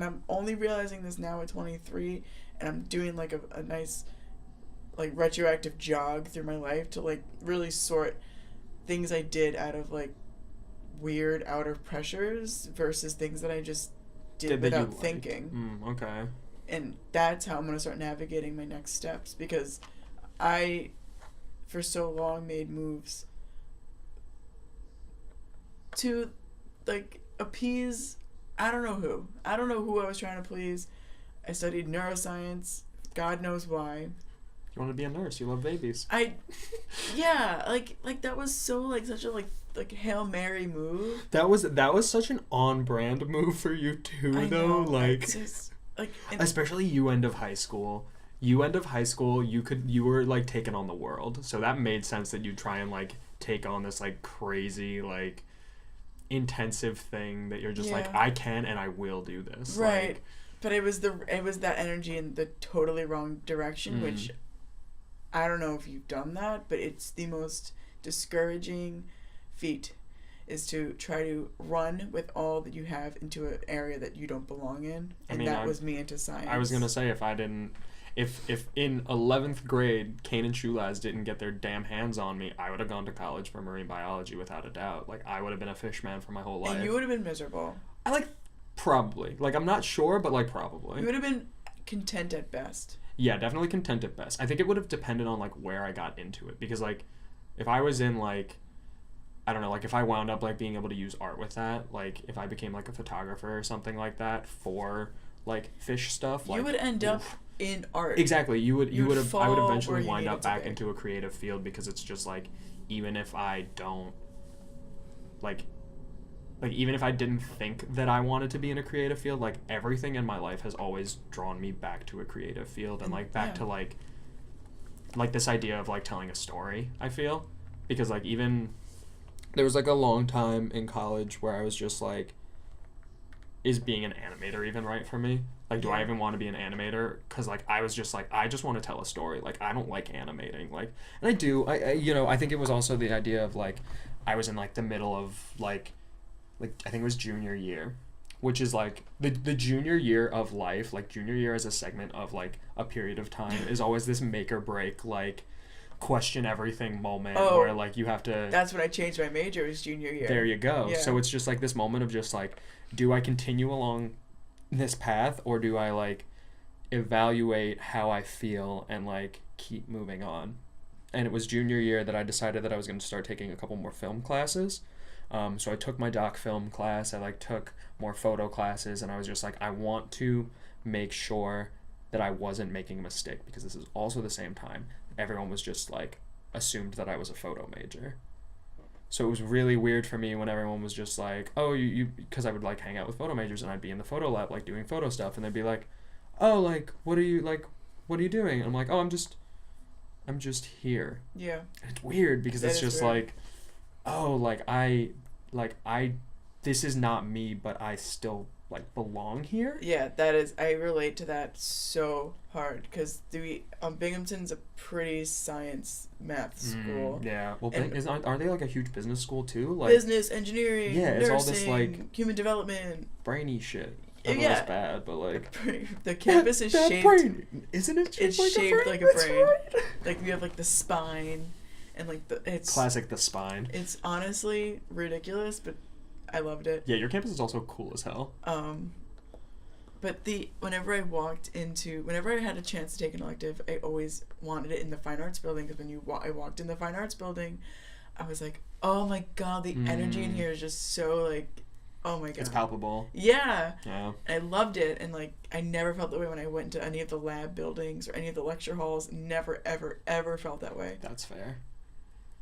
I'm only realizing this now at 23, and I'm doing, like, a nice, like, retroactive jog through my life to, like, really sort things I did out of, like, weird outer pressures versus things that I just did that you without liked. thinking. Okay. And that's how I'm going to start navigating my next steps, because I, for so long, made moves to, like, appease, I don't know who I was trying to please. I studied neuroscience, God knows why. You want to be a nurse. You love babies. Yeah, like that was so, like, such a, like Hail Mary move. That was such an on-brand move for you too, I though. know, Like, it's just, like, especially you end of high school. You were, like, taking on the world. So that made sense that you'd try and, like, take on this, like, crazy, like, intensive thing that you're just like, Yeah. I can and I will do this. Right. Like, But it was that energy in the totally wrong direction, which I don't know if you've done that, but it's the most discouraging feat, is to try to run with all that you have into an area that you don't belong in. And that was me into science. I was gonna say, if in 11th grade Kane and Shulaz didn't get their damn hands on me, I would have gone to college for marine biology without a doubt. Like, I would have been a fish man for my whole life. And you would have been miserable. Probably. Like, I'm not sure, but, like, probably. You would have been content at best. Yeah, definitely content at best. I think it would have depended on, like, where I got into it. Because, like, if I was in, like, I don't know, like, if I wound up, like, being able to use art with that, like, if I became, like, a photographer or something like that for, like, fish stuff, like, you would end up in art. Exactly. I would eventually where you wind needed up to back be. into a creative field, because it's just, like, even if I don't, like, even if I didn't think that I wanted to be in a creative field, like, everything in my life has always drawn me back to a creative field and, like, back to, like, this idea of, like, telling a story, I feel. Because, like, even there was, like, a long time in college where I was just, like, is being an animator even right for me? Like, do I even want to be an animator? Because, like, I was just, like, I just want to tell a story. Like, I don't like animating. Like, and I do. I think it was also the idea of, like, I was in, like, the middle of, like, I think it was junior year, which is, like, the junior year of life, like, junior year as a segment of, like, a period of time is always this make or break, like, question everything moment Oh, where like you have to. That's when I changed my major. Was junior year. There you go. Yeah. So it's just like this moment of just like, do I continue along this path, or do I like evaluate how I feel and like keep moving on? And it was junior year that I decided that I was going to start taking a couple more film classes. So I took my doc film class. I like took more photo classes, and I was just like, I want to make sure that I wasn't making a mistake, because this is also the same time everyone was just like assumed that I was a photo major. So it was really weird for me when everyone was just like, oh, you because I would like hang out with photo majors and I'd be in the photo lab like doing photo stuff, and they'd be like, oh, like what are you doing? And I'm like, oh, I'm just here. Yeah. And it's weird because That it's is just weird. like, oh, I this is not me, but I still like belong here. Yeah, that is. I relate to that so hard because Binghamton's a pretty science math school. Yeah. Well, And- aren't they like a huge business school too? Like Business, engineering, Yeah, it's nursing, all this, like- human development. brainy shit. I know Yeah. it's bad, but like The campus is that shaped. brain. Isn't it? It's like shaped a brain? like a That's brain. right. Like we have like the spine, and like it's Classic the spine. It's honestly ridiculous, but I loved it. Yeah, your campus is also cool as hell. But whenever I had a chance to take an elective, I always wanted it in the fine arts building, because when I walked in the fine arts building, I was like, oh my god, the energy in here is just so like, oh my god. It's palpable. Yeah. Yeah. I loved it, and like I never felt that way when I went to any of the lab buildings or any of the lecture halls. Never, ever, ever felt that way. That's fair.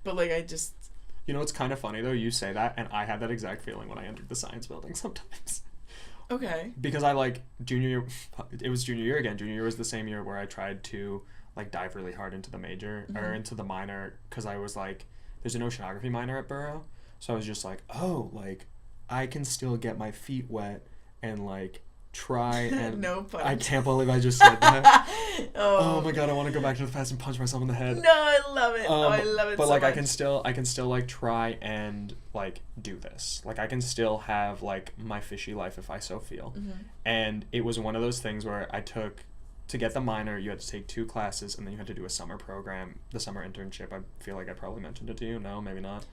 But like I just. You know, it's kind of funny though, you say that, and I had that exact feeling when I entered the science building sometimes. Okay. Because I like junior year, it was junior year again. Junior year was the same year where I tried to like dive really hard into the major or into the minor, because I was like, there's an oceanography minor at Burrow. So I was just like, oh, like I can still get my feet wet and like try and No pun. I can't believe I just said that. Oh my god, I want to go back to the past and punch myself in the head. No, I love it. I love it But so like much. I can still like try and like do this. Like I can still have like my fishy life if I so feel. And it was one of those things where I took, to get the minor, you had to take 2 classes, and then you had to do a summer program, the summer internship. I feel like I probably mentioned it to you. No, maybe not.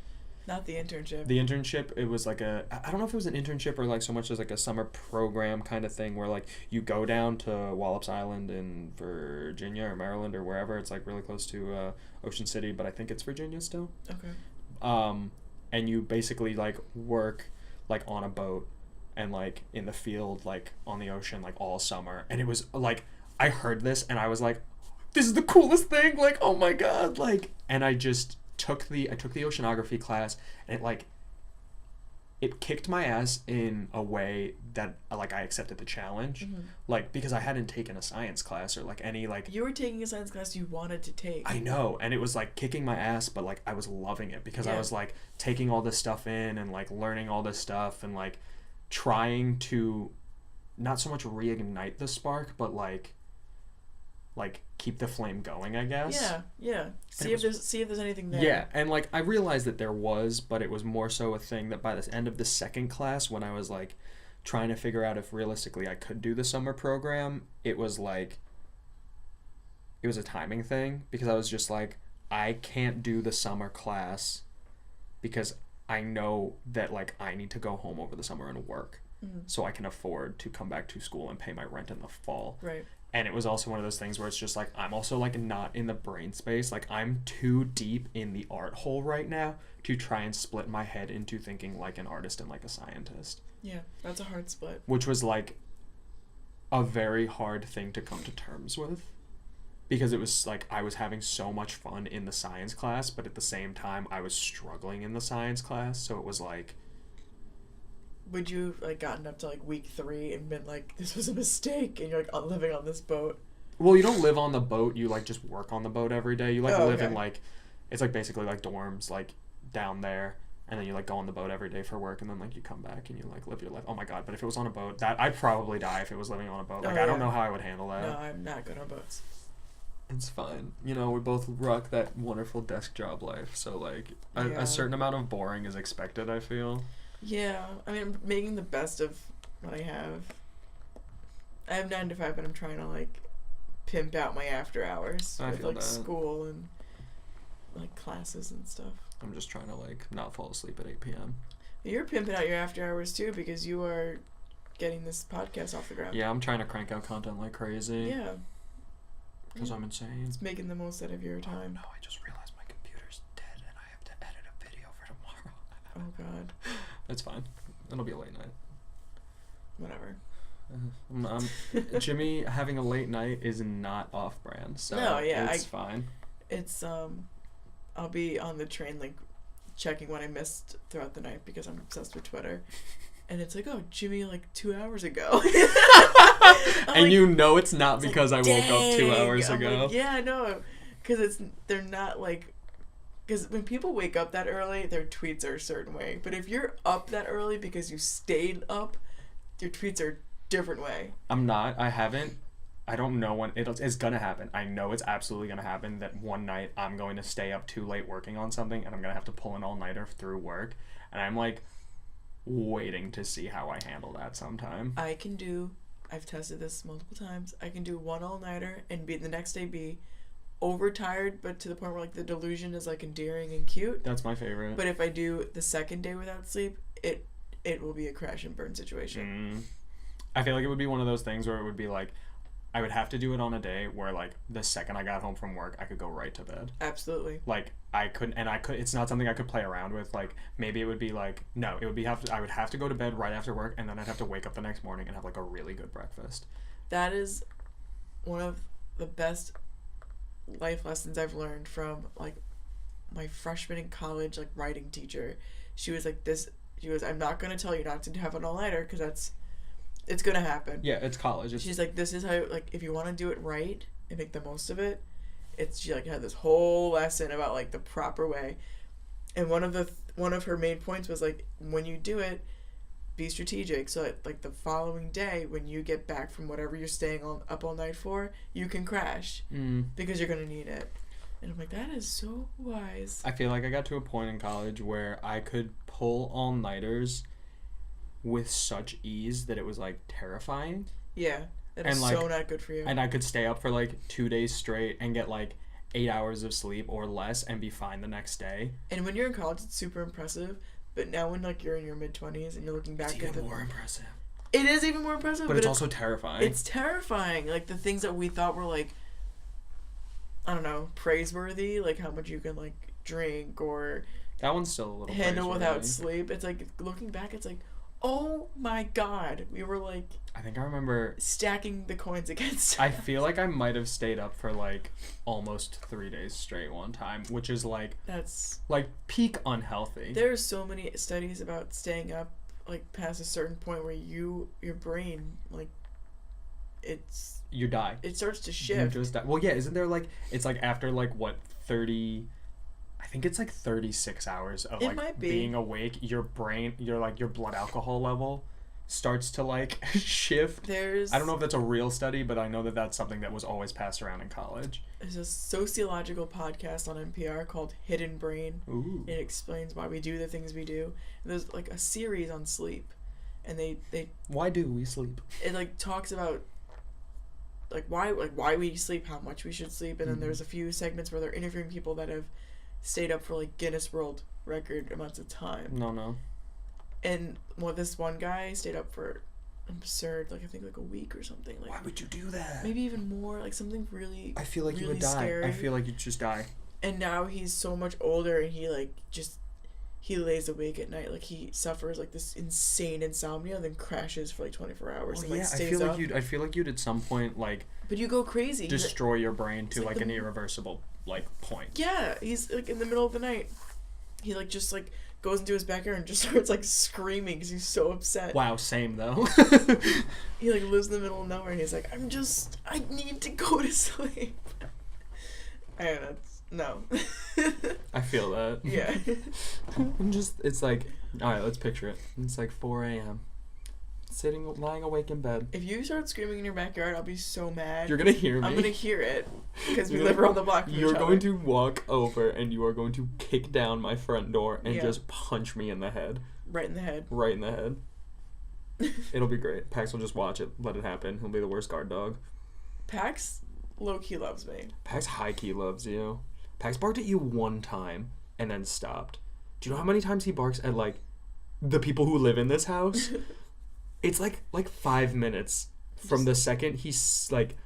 Not the internship. The internship, it was like I don't know if it was an internship or like so much as like a summer program kind of thing, where like you go down to Wallops Island in Virginia or Maryland or wherever. It's like really close to Ocean City, but I think it's Virginia still. Okay. And you basically like work like on a boat and like in the field, like on the ocean, like all summer. And it was like, I heard this and I was like, this is the coolest thing, like, oh my god, like, and I took the oceanography class, and it kicked my ass in a way that like I accepted the challenge, like because I hadn't taken a science class or like any like. You were taking a science class you wanted to take. I know, and it was like kicking my ass, but like I was loving it because I Yeah. was like taking all this stuff in and like learning all this stuff and like trying to not so much reignite the spark, but like keep the flame going, I guess. Yeah. See if there's anything there. Yeah, and like I realized that there was, but it was more so a thing that by the end of the second class, when I was like trying to figure out if realistically I could do the summer program, it was a timing thing, because I was just like, I can't do the summer class because I know that like I need to go home over the summer and work, so I can afford to come back to school and pay my rent in the fall. Right. And it was also one of those things where it's just like, I'm also like not in the brain space. Like I'm too deep in the art hole right now to try and split my head into thinking like an artist and like a scientist. Yeah, that's a hard split. Which was like a very hard thing to come to terms with. Because it was like I was having so much fun in the science class, but at the same time I was struggling in the science class. So it was like, would you like gotten up to like week 3 and been like, this was a mistake, and you're like living on this boat? well, you don't live on the boat, you like just work on the boat every day. You like live in okay. like, it's like basically like dorms like down there, and then you like go on the boat every day for work, and then like you come back and you like live your life. Oh my god, but if it was on a boat, that I'd probably die if it was living on a boat. Like I don't know how I would handle that. No, I'm not good on boats. It's fine. You know, we both rock that wonderful desk job life, so like Yeah. a certain amount of boring is expected, I feel. Yeah, I mean, I'm making the best of what I have. I have 9 to 5, but I'm trying to like pimp out my after hours I with feel like that. school and like classes and stuff. I'm just trying to like not fall asleep at 8 p.m. You're pimping out your after hours too because you are getting this podcast off the ground. Yeah, I'm trying to crank out content like crazy. Yeah. Because I'm insane. It's making the most out of your time. Oh, no, I just realized my computer's dead and I have to edit a video for tomorrow. Oh, God. It's fine. It'll be a late night. Whatever. Jimmy having a late night is not off-brand, so no, yeah, it's fine. It's, I'll be on the train, like, checking what I missed throughout the night because I'm obsessed with Twitter. And it's like, oh, Jimmy, like, 2 hours ago. And like, you know it's not because like, I woke up 2 hours I'm ago. like, yeah, I know. Because they're not, like, because when people wake up that early, their tweets are a certain way. But if you're up that early because you stayed up, your tweets are a different way. I'm not. I haven't. I don't know when it's gonna happen. I know it's absolutely gonna happen that one night I'm going to stay up too late working on something and I'm gonna have to pull an all-nighter through work. And I'm like waiting to see how I handle that sometime. I've tested this multiple times. I can do one all-nighter and the next day be overtired, but to the point where like the delusion is like endearing and cute. That's my favorite. But if I do the second day without sleep, it will be a crash and burn situation. I feel like it would be one of those things where it would be like I would have to do it on a day where like the second I got home from work I could go right to bed. Absolutely. Like I could it's not something I could play around with. Like maybe it would be like I would have to go to bed right after work and then I'd have to wake up the next morning and have like a really good breakfast. That is one of the best life lessons I've learned from like my freshman in college like writing teacher. She was like I'm not going to tell you not to have an all-nighter because it's going to happen. Yeah, it's college. She's like, this is how, like, if you want to do it right and make the most of it, she like had this whole lesson about like the proper way. And one of her main points was like, when you do it, be strategic. So that, like the following day, when you get back from whatever you're staying up all night for, you can crash because you're going to need it. And I'm like, that is so wise. I feel like I got to a point in college where I could pull all-nighters with such ease that it was like terrifying. Yeah, that is like, so not good for you. And I could stay up for like 2 days straight and get like 8 hours of sleep or less and be fine the next day. And when you're in college, it's super impressive. But now when like you're in your mid-20s and you're looking back it's even more impressive. It is even more impressive. But it's also terrifying. It's terrifying. Like the things that we thought were like, I don't know, praiseworthy, like how much you can like drink or that one's still a little handle without sleep. It's like looking back, it's like, oh my God, we were like, I think I remember stacking the coins against. I feel like I might have stayed up for like almost 3 days straight one time, which is like that's like peak unhealthy. There are so many studies about staying up like past a certain point where your brain like you die. It starts to shift. You just die. Well, yeah, isn't there like it's like after like what 30 I think it's like 36 hours of like being awake, your brain, your blood alcohol level starts to like shift. I don't know if that's a real study, but I know that that's something that was always passed around in college. There's a sociological podcast on NPR called Hidden Brain. Ooh. It explains why we do the things we do. And there's like a series on sleep, and they why do we sleep? It like talks about why we sleep, how much we should sleep, and then there's a few segments where they're interviewing people that have stayed up for like Guinness World Record amounts of time. No. And this one guy stayed up for absurd, like I think like a week or something. Like why would you do that? Maybe even more, like something really. I feel like really you would die. scary. I feel like you'd just die. And now he's so much older, and he lays awake at night, like he suffers like this insane insomnia, and then crashes for like 24 hours. Well, and, I feel like you'd at some point like. But you go crazy. Destroy your brain to like an irreversible like point. Yeah, he's like in the middle of the night. He like just like goes into his backyard and just starts like screaming because he's so upset. Wow, same though. He like lives in the middle of nowhere, and he's like, I need to go to sleep. I don't know. No. I feel that. Yeah. It's like, all right, let's picture it. It's like 4 a.m. Lying awake in bed. If you start screaming in your backyard, I'll be so mad. You're gonna hear me. I'm gonna hear it because we live around the block from each other. You're going to walk over and you are going to kick down my front door and just punch me in the head. Right in the head. Right in the head. It'll be great. Pax will just watch it, let it happen. He'll be the worst guard dog. Pax low-key loves me. Pax high-key loves you. Pax barked at you one time and then stopped. Do you know how many times he barks at, like, the people who live in this house? It's, like 5 minutes from the second he, like,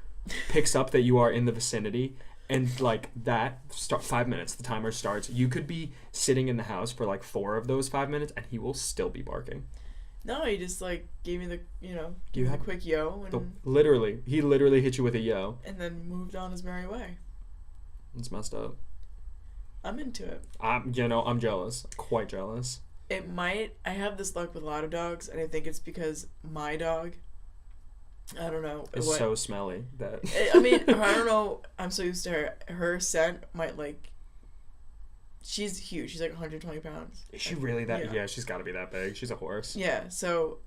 picks up that you are in the vicinity. And, like, 5 minutes, the timer starts. You could be sitting in the house for, like, 4 of those 5 minutes, and he will still be barking. No, he just, like, gave me the, give me the quick yo. And He literally hit you with a yo. And then moved on his merry way. It's messed up. I'm into it. I'm jealous. Quite jealous. I have this luck with a lot of dogs, and I think it's because my dog, I don't know. It's so smelly that... I mean, I don't know. I'm so used to her. Her scent might, like... She's huge. She's like 120 pounds. Is she really that? Yeah, she's got to be that big. She's a horse. Yeah, so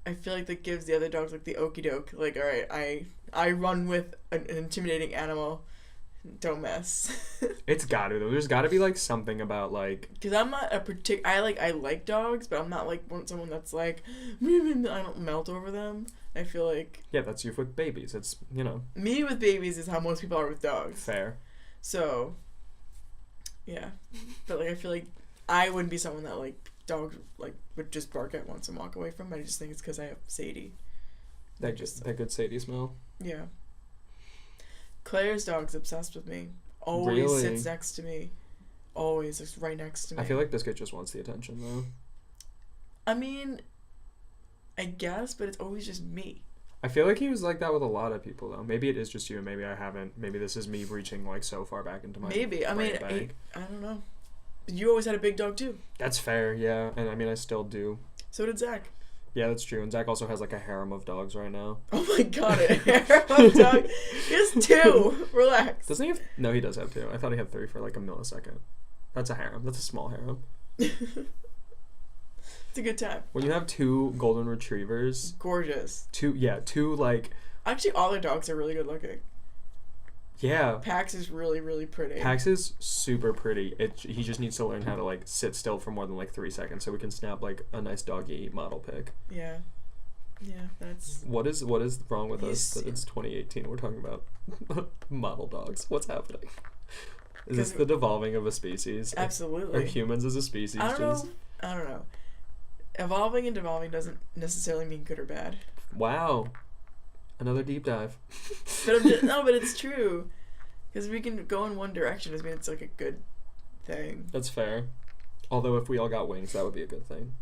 I feel like that gives the other dogs like the okie doke. Like, all right, I run with an intimidating animal. Don't mess. It's got to though. There's got to be like something about like. Because I'm not I like dogs, but I'm not like someone that's like I don't melt over them. I feel like. Yeah, that's you with babies. It's Me with babies is how most people are with dogs. Fair. So. Yeah, but like I feel like I wouldn't be someone that like dogs like would just bark at once and walk away from. I just think it's because I have Sadie. That good Sadie smell. Yeah. Claire's dog's obsessed with me. Always really? Sits next to me. Always is right next to me. I feel like Biscuit just wants the attention though. I mean, I guess, but it's always just me. I feel like he was like that with a lot of people though. Maybe it is just you, and maybe I haven't. Maybe this is me reaching like so far back into my. Maybe I mean I don't know. You always had a big dog too. That's fair, yeah, and I mean I still do. So did Zach. Yeah, that's true. And Zach also has like a harem of dogs right now. Oh my god, a harem of dogs. He has 2. Relax. Doesn't he have? No, he does have 2. I thought he had 3 for like a millisecond. That's a harem. That's a small harem. It's a good time. When you have 2 golden retrievers. Gorgeous. 2 like. Actually, all their dogs are really good looking. Yeah. Pax is really, really pretty. Pax is super pretty. He just needs to learn how to like sit still for more than like 3 seconds so we can snap like a nice doggy model pic. Yeah. Yeah, that's... What is wrong with us that it's 2018 we're talking about model dogs? What's happening? Is this the devolving of a species? Absolutely. Are humans as a species I don't know. Evolving and devolving doesn't necessarily mean good or bad. Wow. Another deep dive. But but it's true. Because we can go in one direction doesn't mean it's like a good thing. That's fair. Although if we all got wings, that would be a good thing.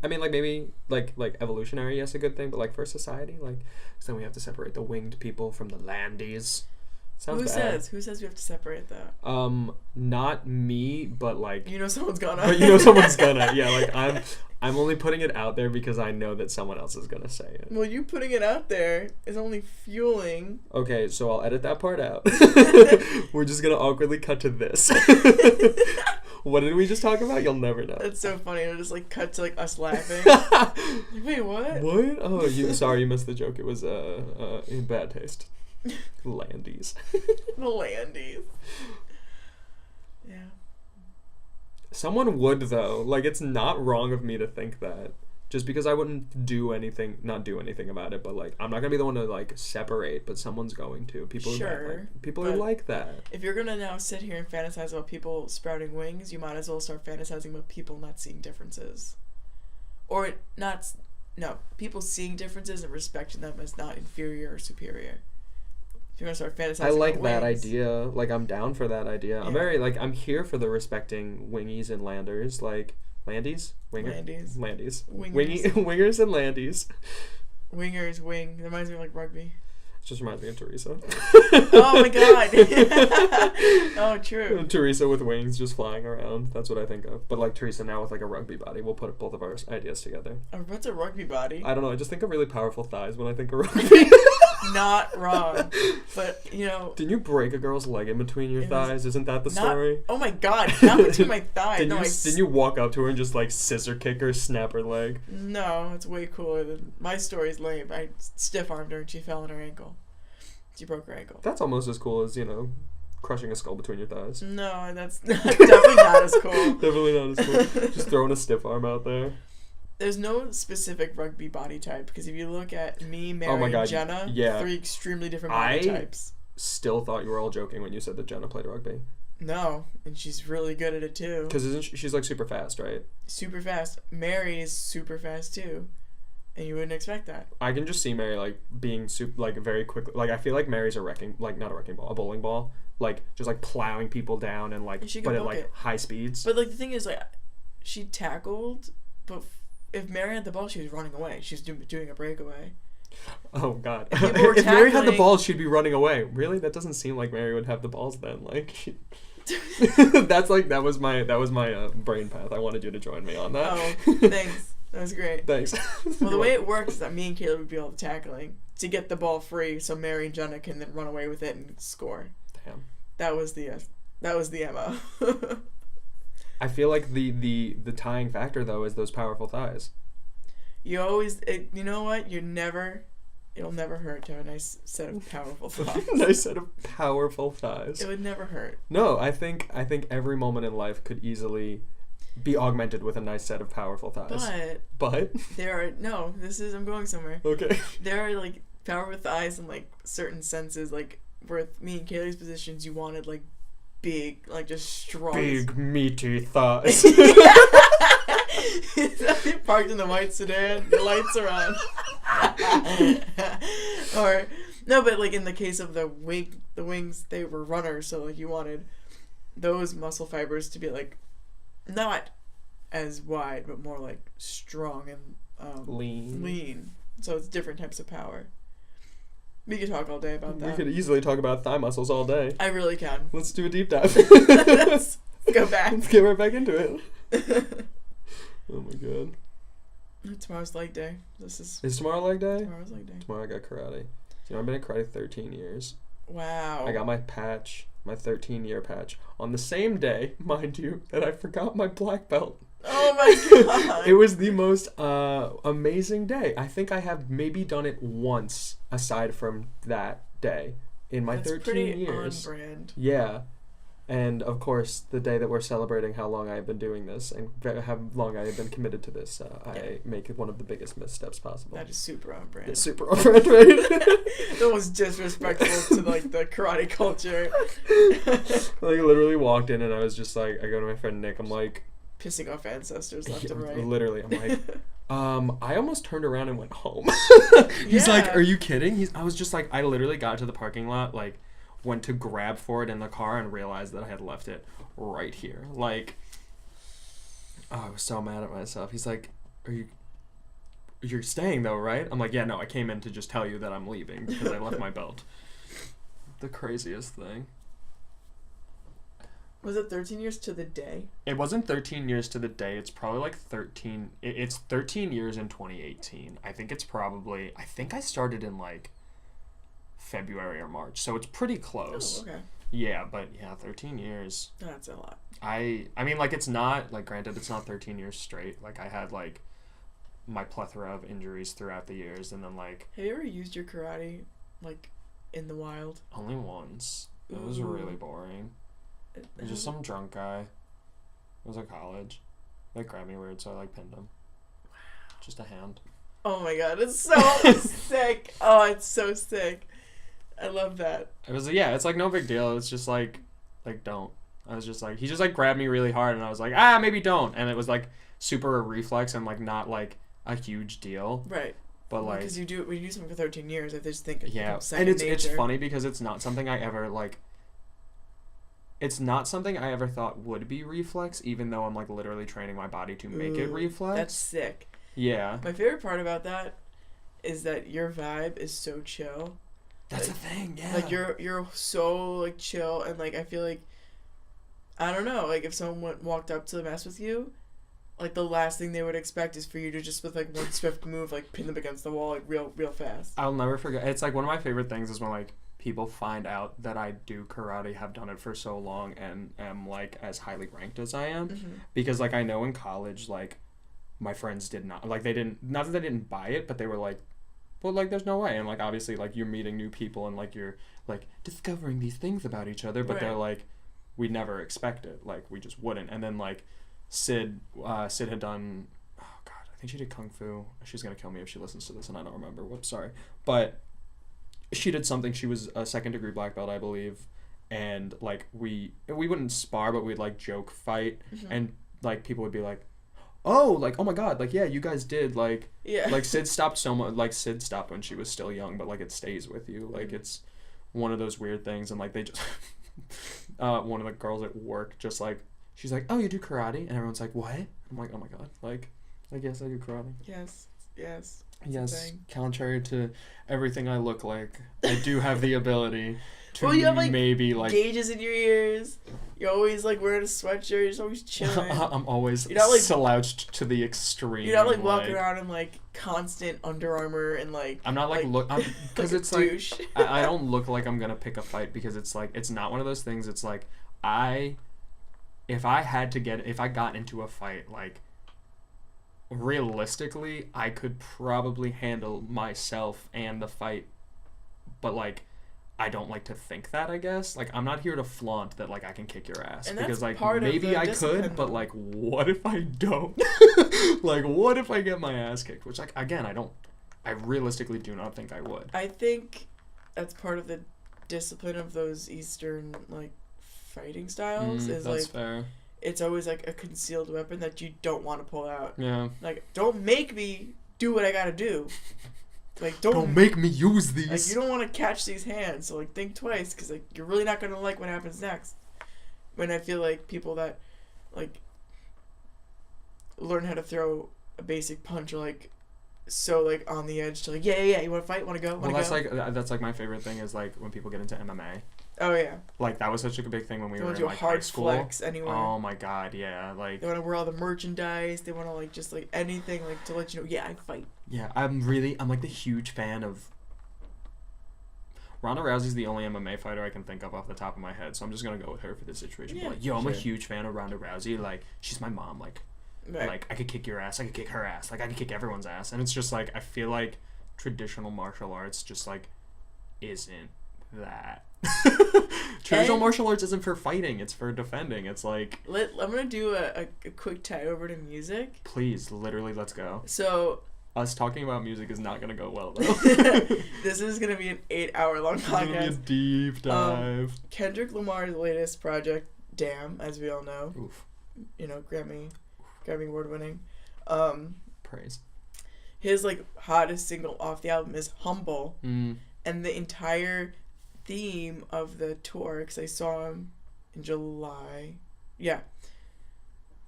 I mean, like maybe like evolutionary, yes, a good thing, but like for society, like so then we have to separate the winged people from the landies. Sounds bad. Who says we have to separate that? Not me, but like someone's gonna. But someone's gonna. Yeah, like I'm only putting it out there because I know that someone else is gonna say it. Well, you putting it out there is only fueling. Okay, so I'll edit that part out. We're just gonna awkwardly cut to this. What did we just talk about? You'll never know. That's so funny. It'll just like cut to like us laughing. Like, wait, what? What? Oh, sorry, you missed the joke. It was in bad taste. Landies. The landies. Yeah. Someone would though. Like it's not wrong of me to think that. Just because I wouldn't not do anything about it, but like I'm not gonna be the one to like separate, but someone's going to. People who like that. If you're gonna now sit here and fantasize about people sprouting wings, you might as well start fantasizing about people not seeing differences. Or people seeing differences and respecting them as not inferior or superior. If you're gonna start fantasizing I like about that wings, idea. Like I'm down for that idea. Yeah. I'm here for the respecting wingies and landers, like Landies? Landies. Landies. Wingers. Wingers and landies. Wingers, wing. That reminds me of like rugby. It just reminds me of Teresa. Oh my god. Oh, true. Teresa with wings just flying around. That's what I think of. But like Teresa now with like a rugby body. We'll put both of our ideas together. What's a rugby body? I don't know. I just think of really powerful thighs when I think of rugby. Not wrong. But, Didn't you break a girl's leg in between your thighs? Isn't that the story? Oh my god. Not between my thighs. Didn't you walk up to her and just like scissor kick her, snap her leg? No, it's way cooler than... My story's lame. I stiff-armed her and she fell on her ankle. She broke her ankle. That's almost as cool as, crushing a skull between your thighs. No, that's definitely not as cool. Definitely not as cool. Just throwing a stiff arm out there. There's no specific rugby body type because if you look at me, Mary, and Jenna, 3 extremely different body types. Still thought you were all joking when you said that Jenna played rugby. No, and she's really good at it too. Because she's like super fast, right? Super fast. Mary is super fast too, and you wouldn't expect that. I can just see Mary like being like very quick. Like I feel like Mary's a not a wrecking ball, a bowling ball. Like just like plowing people down and like, And but at book like it. high speeds. But like the thing is, like, she tackled, but if Mary had the ball, she was running away. She was doing a breakaway. Oh God! People were If Mary had the tackling- balls, she'd be running away. Really? That doesn't seem like Mary would have the balls then. Like, that was my brain path. I wanted you to join me on that. Oh, thanks. That was great. Thanks. Well, the way it works is that me and Caleb would be all the tackling to get the ball free, so Mary and Jenna can then run away with it and score. Damn. That was the MO. I feel like the tying factor though is those powerful thighs. You know what? It'll never hurt to have a nice set of powerful thighs. Nice set of powerful thighs. It would never hurt. No, I think every moment in life could easily be augmented with a nice set of powerful thighs. But I'm going somewhere. Okay. There are like powerful thighs in like certain senses, like with me and Kaylee's positions, you wanted like big, like just strong. Big meaty thighs. Parked in the white sedan, the lights are on. Or no, but like in the case of the wings, they were runners, so like you wanted those muscle fibers to be like not as wide, but more like strong and lean. So it's different types of power. We could talk all day about that. We could easily talk about thigh muscles all day. I really can. Let's do a deep dive. Let's go back. Let's get right back into it. Oh my God. Tomorrow's leg day. Is tomorrow leg day? Tomorrow's leg day. Tomorrow I got karate. You know, I've been in karate 13 years. Wow. I got my patch, my 13-year patch, on the same day, mind you, that I forgot my black belt. Oh my God. It was the most amazing day. I think I have maybe done it once, aside from that day, in my 13 years. On brand. Yeah. And, of course, the day that we're celebrating how long I've been doing this and how long I have been committed to this, I make one of the biggest missteps possible. That is super on brand. It's super on brand, right? That was disrespectful to, like, the karate culture. Like, I literally walked in and I was just like, I go to my friend Nick, I'm like... Pissing off ancestors left and right. Literally, I'm like... I almost turned around and went home. He's like, are you kidding? I was just like, I literally got to the parking lot, like... went to grab for it in the car and realized that I had left it right here. Like, oh, I was so mad at myself. He's like, you're staying though, right? I'm like, yeah, no, I came in to just tell you that I'm leaving because I left my belt. The craziest thing. Was it 13 years to the day? It wasn't 13 years to the day. It's probably like 13. It's 13 years in 2018. I think I started in like February or March, so it's pretty close. Oh, okay. Yeah, but yeah, 13 years. That's a lot. I mean, like, it's not, like, granted, it's not 13 years straight. Like, I had, like, my plethora of injuries throughout the years, and then, like... Have you ever used your karate, like, in the wild? Only once. It was really boring. It was just some drunk guy. It was at college. They grabbed me weird, so I, like, pinned him. Wow. Just a hand. Oh my God, it's so sick. Oh, it's so sick. I love that. It was, yeah, it's, like, no big deal. It's just, like, don't. I was just, like, he just, like, grabbed me really hard, and I was like, maybe don't. And it was, like, super a reflex and, like, not, like, a huge deal. Right. But, like... Because when you do something for 13 years, I just think it yeah, becomes second and nature. It's funny because it's not something I ever, like... It's not something I ever thought would be reflex, even though I'm, like, literally training my body to make it reflex. That's sick. Yeah. My favorite part about that is that your vibe is so chill. That's the thing, yeah. Like, you're so, like, chill, and, like, I feel like, I don't know, like, if someone walked up to mess with you, like, the last thing they would expect is for you to just, with, like, one swift move, like, pin them against the wall, like, real fast. I'll never forget. It's, like, one of my favorite things is when, like, people find out that I do karate, have done it for so long, and am, like, as highly ranked as I am. Mm-hmm. Because, like, I know in college, like, my friends did not, like, they didn't, not that they didn't buy it, but they were, like, well, like, there's no way. And, like, obviously, like, you're meeting new people and, like, you're, like, discovering these things about each other. But they're, like, we'd never expect it. Like, we just wouldn't. And then, like, Sid had done, oh, God, I think she did Kung Fu. She's going to kill me if she listens to this and I don't remember. Whoops, sorry. But she did something. She was a second-degree black belt, I believe. and like we wouldn't spar, but we'd like joke fight, and like people would be like, oh, like, oh my god, like, yeah, you guys did, like, like Sid stopped so much, like Sid stopped when she was still young, but like it stays with you, like it's one of those weird things. And like they just one of the girls at work just like, she's like, oh, you do karate, and everyone's like, what? I'm like, oh my god, like yes, I do karate. Yes. Yes, contrary to everything I look like, I do have the ability to well, you have, like, maybe like gauges in your ears. You're always like wearing a sweatshirt. You're just always chilling. I'm always you're not, like, slouched to the extreme. You're not like walking around in like constant Under Armour and like. I'm not like look because like it's douche. like I don't look like I'm gonna pick a fight, because it's like it's not one of those things. It's like if I got into a fight, like realistically I could probably handle myself and the fight, but like I don't like to think that, I guess. Like I'm not here to flaunt that like I can kick your ass, and because like part maybe I could, but like what if I don't? Like what if I get my ass kicked? Which like again, I realistically do not think I would. I think that's part of the discipline of those Eastern like fighting styles is that's like fair. It's always like a concealed weapon that you don't want to pull out. Yeah. Like don't make me do what I gotta do. Like don't make me use these. Like you don't want to catch these hands, so like think twice, because like you're really not gonna like what happens next. When I feel like people that like learn how to throw a basic punch are like so like on the edge to like yeah you want to fight, want to go, well that's like my favorite thing is like when people get into MMA. Oh yeah. Like that was such a big thing when we were in like hard high school. Flex anywhere. Oh my god, yeah. Like they want to wear all the merchandise. They want to like just like anything like to let you know, yeah, I fight. Yeah, I'm like the huge fan of. Ronda Rousey's the only MMA fighter I can think of off the top of my head, so I'm just gonna go with her for this situation. Yeah, but like, yo, I'm a huge fan of Ronda Rousey. Like, she's my mom. Like, right. Like I could kick your ass. I could kick her ass. Like I could kick everyone's ass. And it's just like I feel like traditional martial arts just like isn't that. Traditional martial arts isn't for fighting, it's for defending. It's like I'm gonna do a quick tie over to music. Please, literally, let's go. So us talking about music is not gonna go well though. This is gonna be an 8-hour long podcast. It's gonna be a deep dive. Kendrick Lamar's latest project, Damn, as we all know. Oof. You know, Grammy award winning. Praise. His like hottest single off the album is Humble. And the entire theme of the tour, because I saw him in July. Yeah.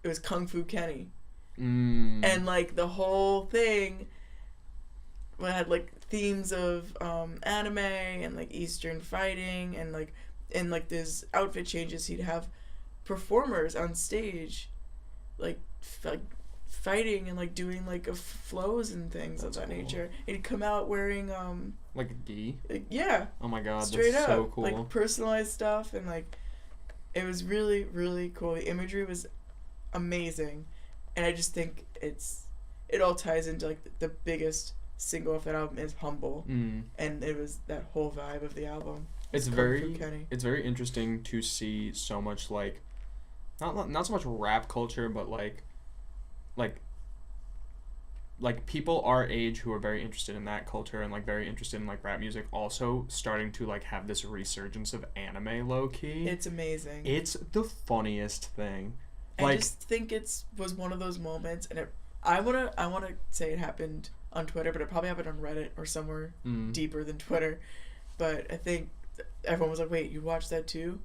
It was Kung Fu Kenny. And like the whole thing had like themes of anime and like Eastern fighting, and like in like this outfit changes he'd have performers on stage like fighting and like doing like flows and things of that nature. He'd come out wearing like a gi. Yeah. Oh my god, straight that's up, so cool. like personalized stuff, and like it was really really cool. The imagery was amazing, and I just think it all ties into like the biggest single off that album is Humble, and it was that whole vibe of the album. It's very interesting to see so much like not so much rap culture, but like people our age who are very interested in that culture and like very interested in like rap music also starting to like have this resurgence of anime low key. It's amazing. It's the funniest thing. I just think was one of those moments, and I wanna say it happened on Twitter, but it probably happened on Reddit or somewhere deeper than Twitter. But I think everyone was like, "Wait, you watched that too?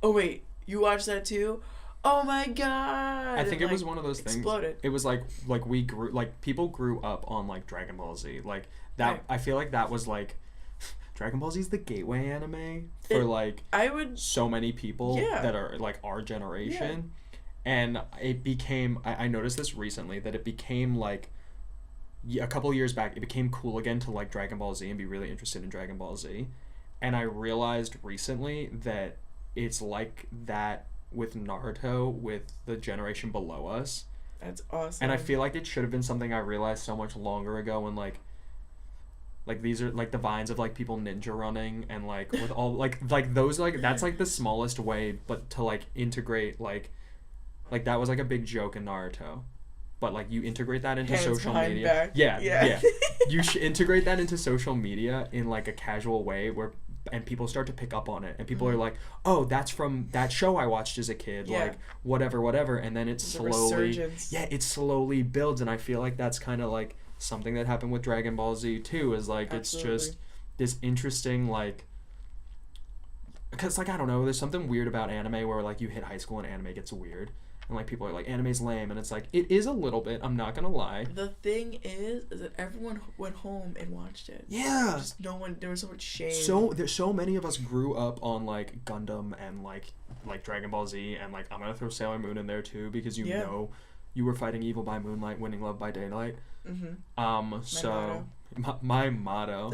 Oh wait, you watched that too? Oh my god!" I think it was one of those things. Exploded. It was like we grew, like people grew up on like Dragon Ball Z, like that. Right. I feel like that was like Dragon Ball Z is the gateway anime for so many people that are like our generation, and it became. I noticed this recently that it became like a couple years back. It became cool again to like Dragon Ball Z and be really interested in Dragon Ball Z, and I realized recently that it's like that with Naruto with the generation below us. That's awesome. And I feel like it should have been something I realized so much longer ago when like these are like the vines of like people ninja running and like with all like those like that's like the smallest way, but to like integrate like that was like a big joke in Naruto. But like you integrate that into social media. Back. Yeah. You should integrate that into social media in like a casual way where and people start to pick up on it, and people are like, oh, that's from that show I watched as a kid, Yeah. like whatever, and then it There's a slowly resurgence. it slowly builds, and I feel like that's kind of like something that happened with Dragon Ball Z too, is like Absolutely. it's just this interesting, like, because like I don't know, there's something weird about anime where like you hit high school and anime gets weird, and like people are like, anime's lame, and it's like, it is a little bit, I'm not gonna lie. The thing is that everyone went home and watched it. Yeah. Just no one. There was so much shame. So many of us grew up on like Gundam and like Dragon Ball Z, and like I'm gonna throw Sailor Moon in there too, because you Yeah. know you were fighting evil by moonlight, winning love by daylight. So my motto.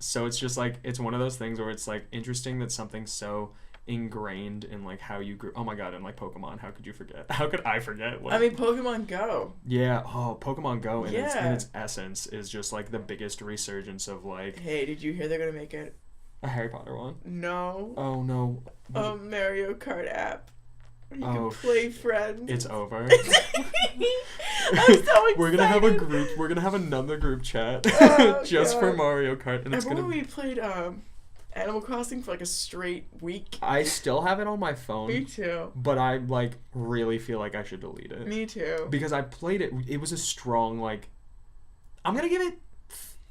So it's just like, it's one of those things where it's like interesting that something's so ingrained in like how you grew. Oh my god, and like Pokemon, how could you forget? How could I forget? I mean, Pokemon Go. Yeah, Pokemon Go in Yeah. its essence is just like the biggest resurgence of like Hey, did you hear they're gonna make it? a Harry Potter one. No. Oh no. A Mario Kart app. You Oh, can play friends. It's over. I'm so excited. We're gonna have a group. We're gonna have another group chat Oh, just for God. Mario Kart, and it's Remember gonna. when we played Animal Crossing for like a straight week? I still have it on my Me phone, too. but I like really feel like I should delete it Me too. because I played it. It was a strong, like. I'm gonna give it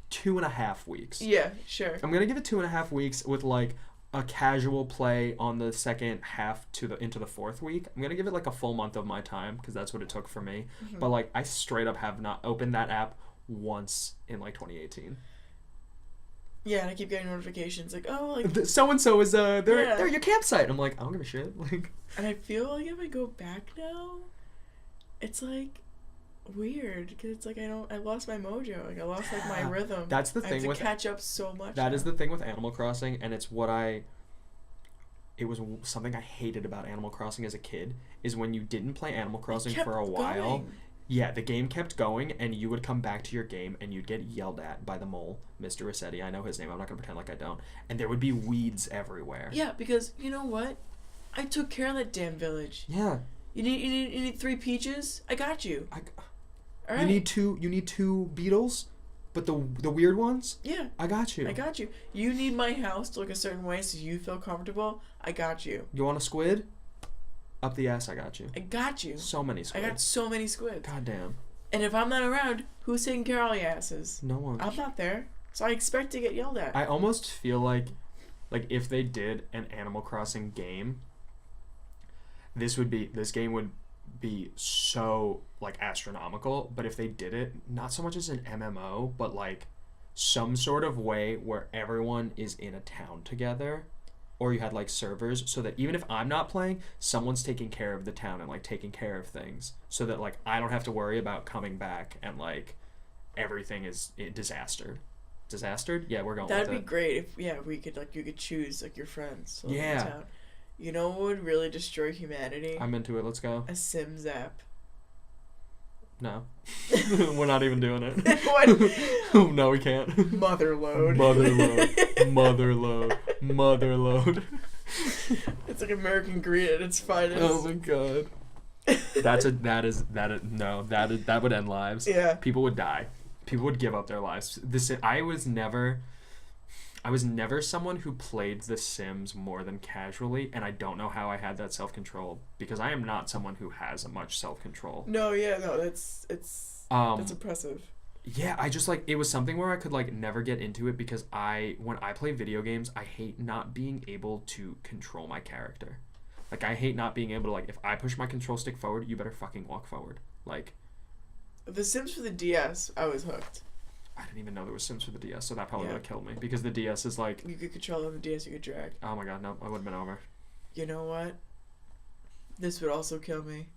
2.5 weeks. Yeah, sure. I'm gonna give it 2.5 weeks with like a casual play on the second half into the fourth week. I'm gonna give it like a full month of my time, because that's what it took for me. Mm-hmm. But like, I straight up have not opened that app once in like 2018. Yeah, and I keep getting notifications like, oh, like, So and so is they're Yeah. at your campsite. I'm like, I don't give a shit. Like, and I feel like if I go back now, it's like weird because it's like I lost my mojo. Like I lost like my rhythm. That's the I have thing to with catch up so much. that now. is the thing with Animal Crossing, and it's what it was something I hated about Animal Crossing as a kid, is when you didn't play Animal Crossing kept for a while. going. Yeah, the game kept going, and you would come back to your game, and you'd get yelled at by the mole, Mr. Rossetti. I know his name. I'm not gonna pretend like I don't. And there would be weeds everywhere. Yeah, because you know what? I took care of that damn village. Yeah. You need 3 peaches? I got you. All right. You need 2 beetles, but the weird ones. Yeah. I got you. I got you. You need my house to look a certain way so you feel comfortable. I got you. You want a squid? Up the ass, I got you. I got you. So many I squids. got so many squids. God damn. And if I'm not around, who's taking care of all your asses? No one. I'm not there. So I expect to get yelled at. I almost feel like if they did an Animal Crossing game, this game would be so like astronomical. But if they did it, not so much as an MMO, but like some sort of way where everyone is in a town together, or you had like servers, so that even if I'm not playing, someone's taking care of the town and like taking care of things, so that like I don't have to worry about coming back and like everything is disastered. Yeah, we're going That'd with be it. great if we could like you could choose like your friends. to live in Yeah. town. You know what would really destroy humanity? I'm into it. Let's go. A Sims app. No. We're not even doing it. What? No, we can't. Motherload. Motherload. It's like American Greed at its finest. Oh my god. That would end lives. Yeah. People would die. People would give up their lives. I was never someone who played The Sims more than casually, and I don't know how I had that self-control, because I am not someone who has much self-control. No, that's impressive. Yeah, I just like, it was something where I could like never get into it, because when I play video games, I hate not being able to control my character. Like, I hate not being able to, like, if I push my control stick forward, you better fucking walk forward. Like, The Sims for the DS, I was hooked. I didn't even know there was Sims for the DS, so that probably Yeah. would have killed me, because the DS is like, You could control it on the DS, you could drag. oh my god, no, I would have been over. You know what? This would also kill me.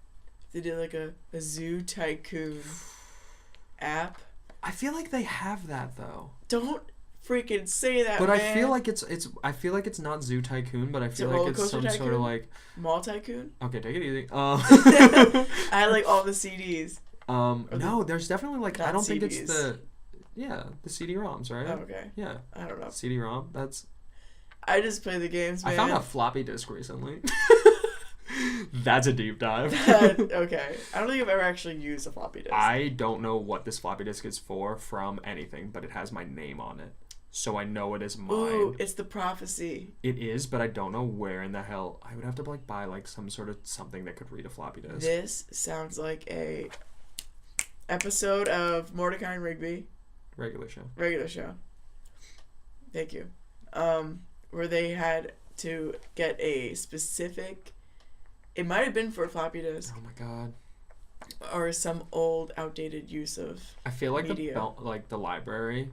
They did like a Zoo Tycoon app. I feel like they have that though. Don't freaking say that, But man. I feel like it's not Zoo Tycoon, but I feel like Roller it's Coaster some sort of Tycoon? like, Mall Tycoon? okay, take it easy. I had like all the CDs. No, there's definitely like, I Not don't think it's CDs. the CD-ROMs, right? Oh, okay. Yeah, I don't know. CD-ROM. That's. I just play the games, man. I found a floppy disk recently. That's a deep dive. Okay. I don't think I've ever actually used a floppy disk. I don't know what this floppy disk is for from anything, but it has my name on it. so I know it is mine. Ooh, it's the prophecy. It is, but I don't know where in the hell. I would have to like buy like some sort of something that could read a floppy disk. This sounds like a episode of Mordecai and Rigby. Regular show. Regular show. Thank you. Where they had to get a specific. It might have been for a floppy disk. Oh my god. Or some old, outdated use of. I feel like media. the library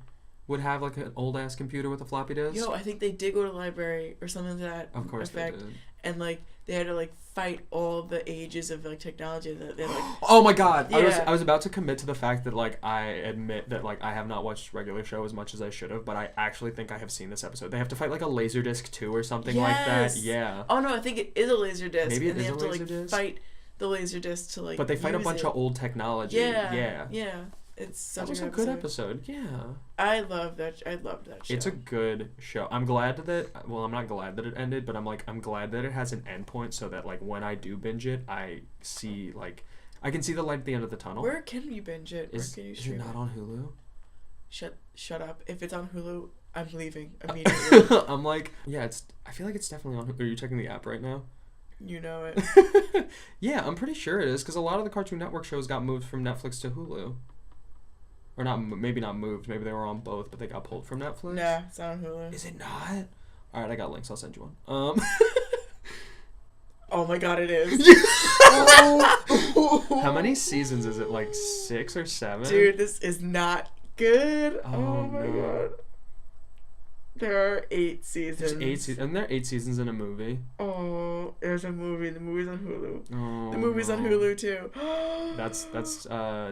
would have like an old ass computer with a floppy disk. Yo, I think they did go to the library or something to that Of course effect. they did. And like they had to like fight all the ages of like technology that they're like. Oh my god! Yeah. I was about to commit to the fact that like I admit that like I have not watched regular show as much as I should have, but I actually think I have seen this episode. They have to fight like a Laserdisc 2 or something like that. Yes! Yeah. Oh no, I think it is a laser disc. Maybe it and is they a have to like Laserdisc? fight the laser disc to like. But they fight a use bunch it. of old technology. Yeah. It's such That was a a good episode. Yeah. I love that. I loved that show. It's a good show. I'm glad that. Well, I'm not glad that it ended, but I'm glad that it has an end point, so that like when I do binge it, I see like I can see the light at the end of the tunnel. Where can you binge it? Where Is can you it stream not on Hulu? Shut up. If it's on Hulu, I'm leaving immediately. I'm like, yeah, it's. I feel like it's definitely on. Are you checking the app right now? You know it. Yeah, I'm pretty sure it is because a lot of the Cartoon Network shows got moved from Netflix to Hulu. Or not, maybe not moved. Maybe they were on both, but they got pulled from Netflix. Nah, it's not on Hulu. Is it not? All right, I got links. I'll send you one. Oh my god, it is. How many seasons is it? Like 6 or 7? Dude, this is not good. Oh, Oh my no. god. There are 8 seasons. There's 8 seasons. Isn't there 8 seasons in a movie? Oh, there's a movie. The movie's on Hulu. Oh, The movie's on no. Hulu too. That's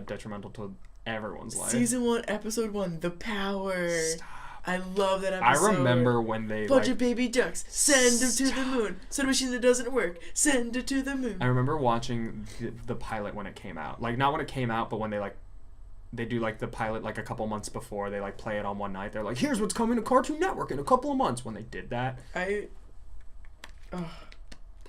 detrimental to everyone's life. Season 1, episode 1, The Power. Stop. I love that I episode. remember when they Bunch like. of baby ducks. Send them to the moon. Send a machine that doesn't work. Send it to the moon. I remember watching the pilot when it came out. Like not when it came out, but when they do like the pilot like a couple months before they like play it on one night. They're like, here's what's coming to Cartoon Network in a couple of months. When they did that, Oh,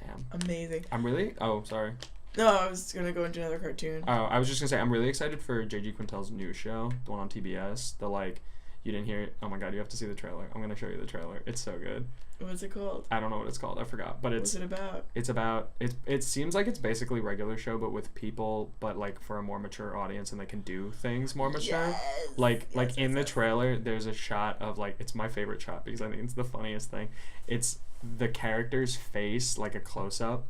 damn. amazing. I'm really. Oh, sorry. No, I was gonna go into another cartoon. Oh, I was just gonna say I'm really excited for J.G. Quintel's new show, the one on TBS. The like, you didn't hear it. Oh my god, you have to see the trailer. I'm gonna show you the trailer. It's so good. What's it called? I don't know what it's called. I forgot. But What's it about? it's about it seems like it's basically regular show but with people, but like for a more mature audience, and they can do things more mature. Yes. Like Yes, in the yes. trailer there's a shot of like, it's my favorite shot because I think it's the funniest thing. It's the character's face, like a close up,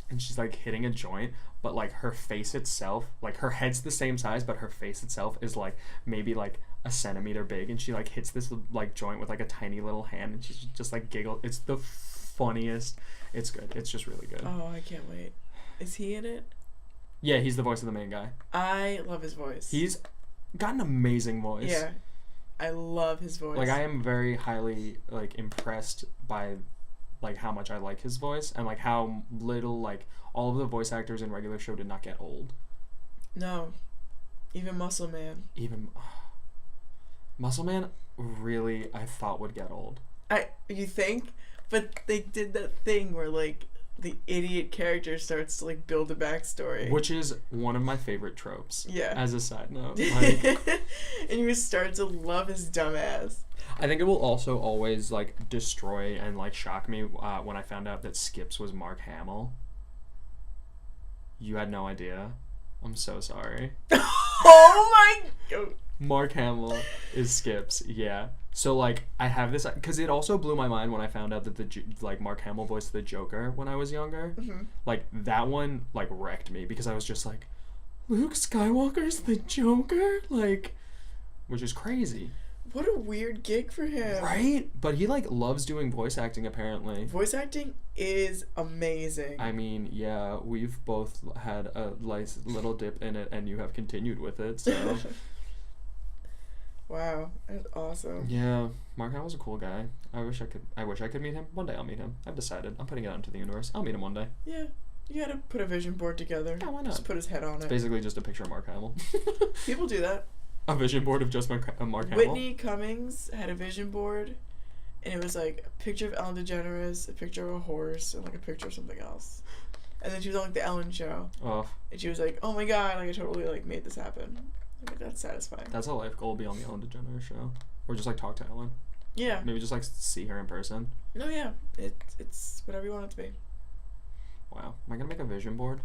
and she's like hitting a joint, but like her face itself, like her head's the same size, but her face itself is like maybe like a centimeter big, and she like hits this like joint with like a tiny little hand, and she's just like giggle. It's the funniest. It's good. It's just really good. Oh, I can't wait. Is he in it? Yeah, he's the voice of the main guy. I love his voice. He's got an amazing voice. Yeah. I love his voice. Like I am very highly like impressed by like how much I like his voice, and like how little like all of the voice actors in regular show did not get old. No. Even Muscle Man. Even Muscle Man really I thought would get old. You think? But they did that thing where like the idiot character starts to like build a backstory. Which is one of my favorite tropes. Yeah. As a side note. Like, and you start to love his dumb ass. I think it will also always like destroy and like shock me when I found out that Skips was Mark Hamill. You had no idea. I'm so sorry. Oh my god. Mark Hamill is Skips, yeah. So like I have this because it also blew my mind when I found out that like Mark Hamill voiced the Joker when I was younger. Mm-hmm. Like that one like wrecked me because I was just like, Luke Skywalker's the Joker, like, which is crazy. What a weird gig for him. Right? But he like loves doing voice acting apparently. Voice acting is amazing. I mean, yeah, we've both had a nice little dip in it, and you have continued with it. So Wow, that's awesome. yeah, Mark Hamill's a cool guy. I wish I could meet him. One day I'll meet him. I've decided. I'm putting it out into the universe. I'll meet him one day. Yeah, you gotta put a vision board together. Yeah, why not? Just put his head on It's it. basically just a picture of Mark Hamill. People do that. A vision board of just Mark Hamill. Whitney Cummings had a vision board, and it was like a picture of Ellen DeGeneres, a picture of a horse, and like a picture of something else. And then she was on like the Ellen show, Oh, and she was like, "Oh my god, like I totally like made this happen." I'm like, that's satisfying. that's a life goal. Be on the Ellen DeGeneres show. Or just like talk to Ellen. Yeah. Maybe just like see her in person. No, yeah. It's whatever you want it to be. Wow. Am I gonna make a vision board?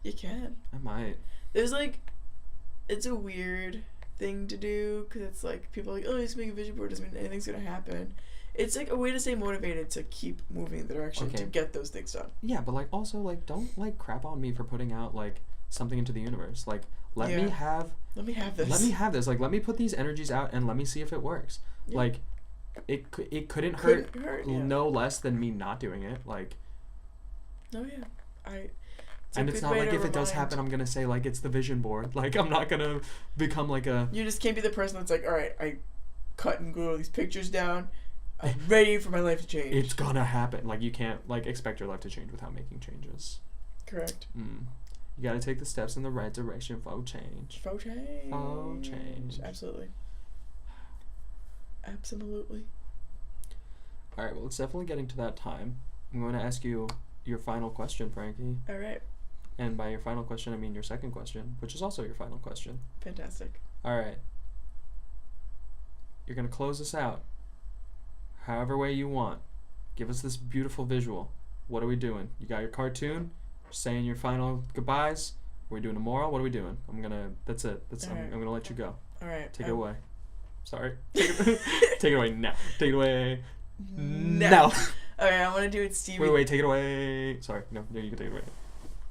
You can. I might. There's like, it's a weird thing to do because it's like people are like, oh, just make a vision board doesn't mean anything's gonna happen. It's like a way to stay motivated to keep moving in the direction to get those things done. Yeah, but like also like don't like crap on me for putting out like something into the universe. Like let me have this. Like let me put these energies out and let me see if it works. Yeah. Like it couldn't hurt no less than me not doing it. Like no, yeah. And it's not like if it does happen, I'm gonna say like it's the vision board. Like I'm not gonna become like a. You just can't be the person that's like, all right, I cut and glue all these pictures down. I'm ready for my life to change. It's gonna happen. Like you can't like expect your life to change without making changes. Correct. You gotta take the steps in the right direction for change. For change. For change. Absolutely. Absolutely. All right. Well, it's definitely getting to that time. I'm going to ask you your final question, Frankie. All right. And by your final question, I mean your second question, which is also your final question. Fantastic. All right. You're going to close this out however way you want. Give us this beautiful visual. What are we doing? You got your cartoon, saying your final goodbyes. Are we doing a moral? What are we doing? That's it. I'm going to let you go. All right. Take it away. Sorry. Take it away now. Take it away now. Okay, I want to do it, Steven. Wait, take it away. Sorry. No, you can take it away.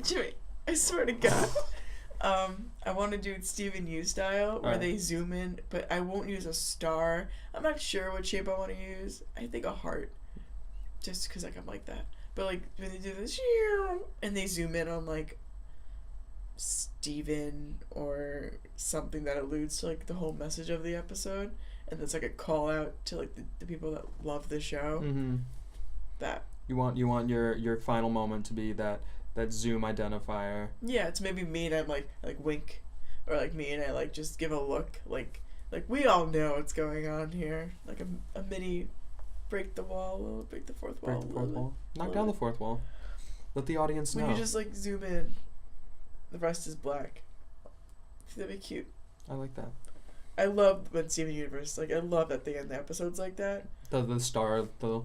Jimmy, I swear to God. I want to do it Stephen Yu style, where they zoom in, but I won't use a star. I'm not sure what shape I want to use. I think a heart, just because like I'm like that. But like when they do this, and they zoom in on like Steven or something that alludes to like the whole message of the episode, and that's like a call out to like the people that love the show. Mm-hmm. That you want your final moment to be that zoom identifier. Yeah, it's maybe me and I'm like wink, or like me and I like just give a look, like we all know what's going on here, like a mini break the wall, break the fourth wall. Break the fourth wall. Knock down the fourth wall. Let the audience know. When you just like zoom in, the rest is black. That'd be cute. I like that. I love when Steven Universe, like I love that they end the episodes like that. The star, the.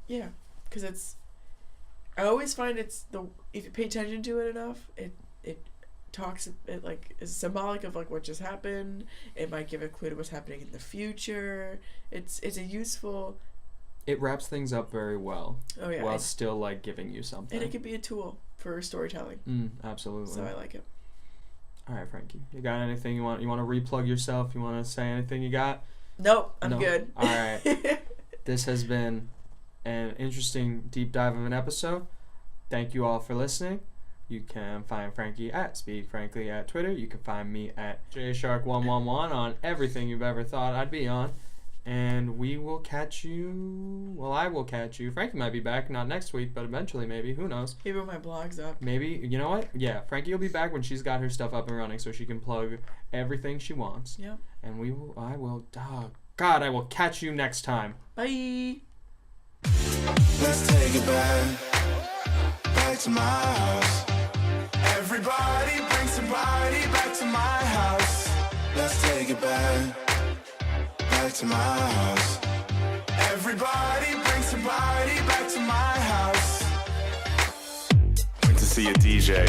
Yeah, because it's. I always find it's if you pay attention to it enough, it talks, it like is symbolic of like what just happened. It might give a clue to what's happening in the future. It's a useful. It wraps things up very well. Oh yeah. While still like giving you something. And it could be a tool for storytelling. Absolutely. So I like it. All right, Frankie. You got anything you want? You want to replug yourself? You want to say anything you got? Nope, I'm good. All right. This has been an interesting deep dive of an episode. Thank you all for listening. You can find Frankie at Speak Frankly at Twitter. You can find me at jShark111 on everything you've ever thought I'd be on. And we will catch you. Well, I will catch you. Frankie might be back, not next week, but eventually maybe. Who knows? Maybe when my blog's up. Maybe. You know what? Yeah, Frankie will be back when she's got her stuff up and running so she can plug everything she wants. Yep. And I will catch you next time. Bye. Let's take it back to my house. Everybody bring somebody back to my house. Let's take it back to my house. Everybody bring somebody back to my house. Went to see a DJ.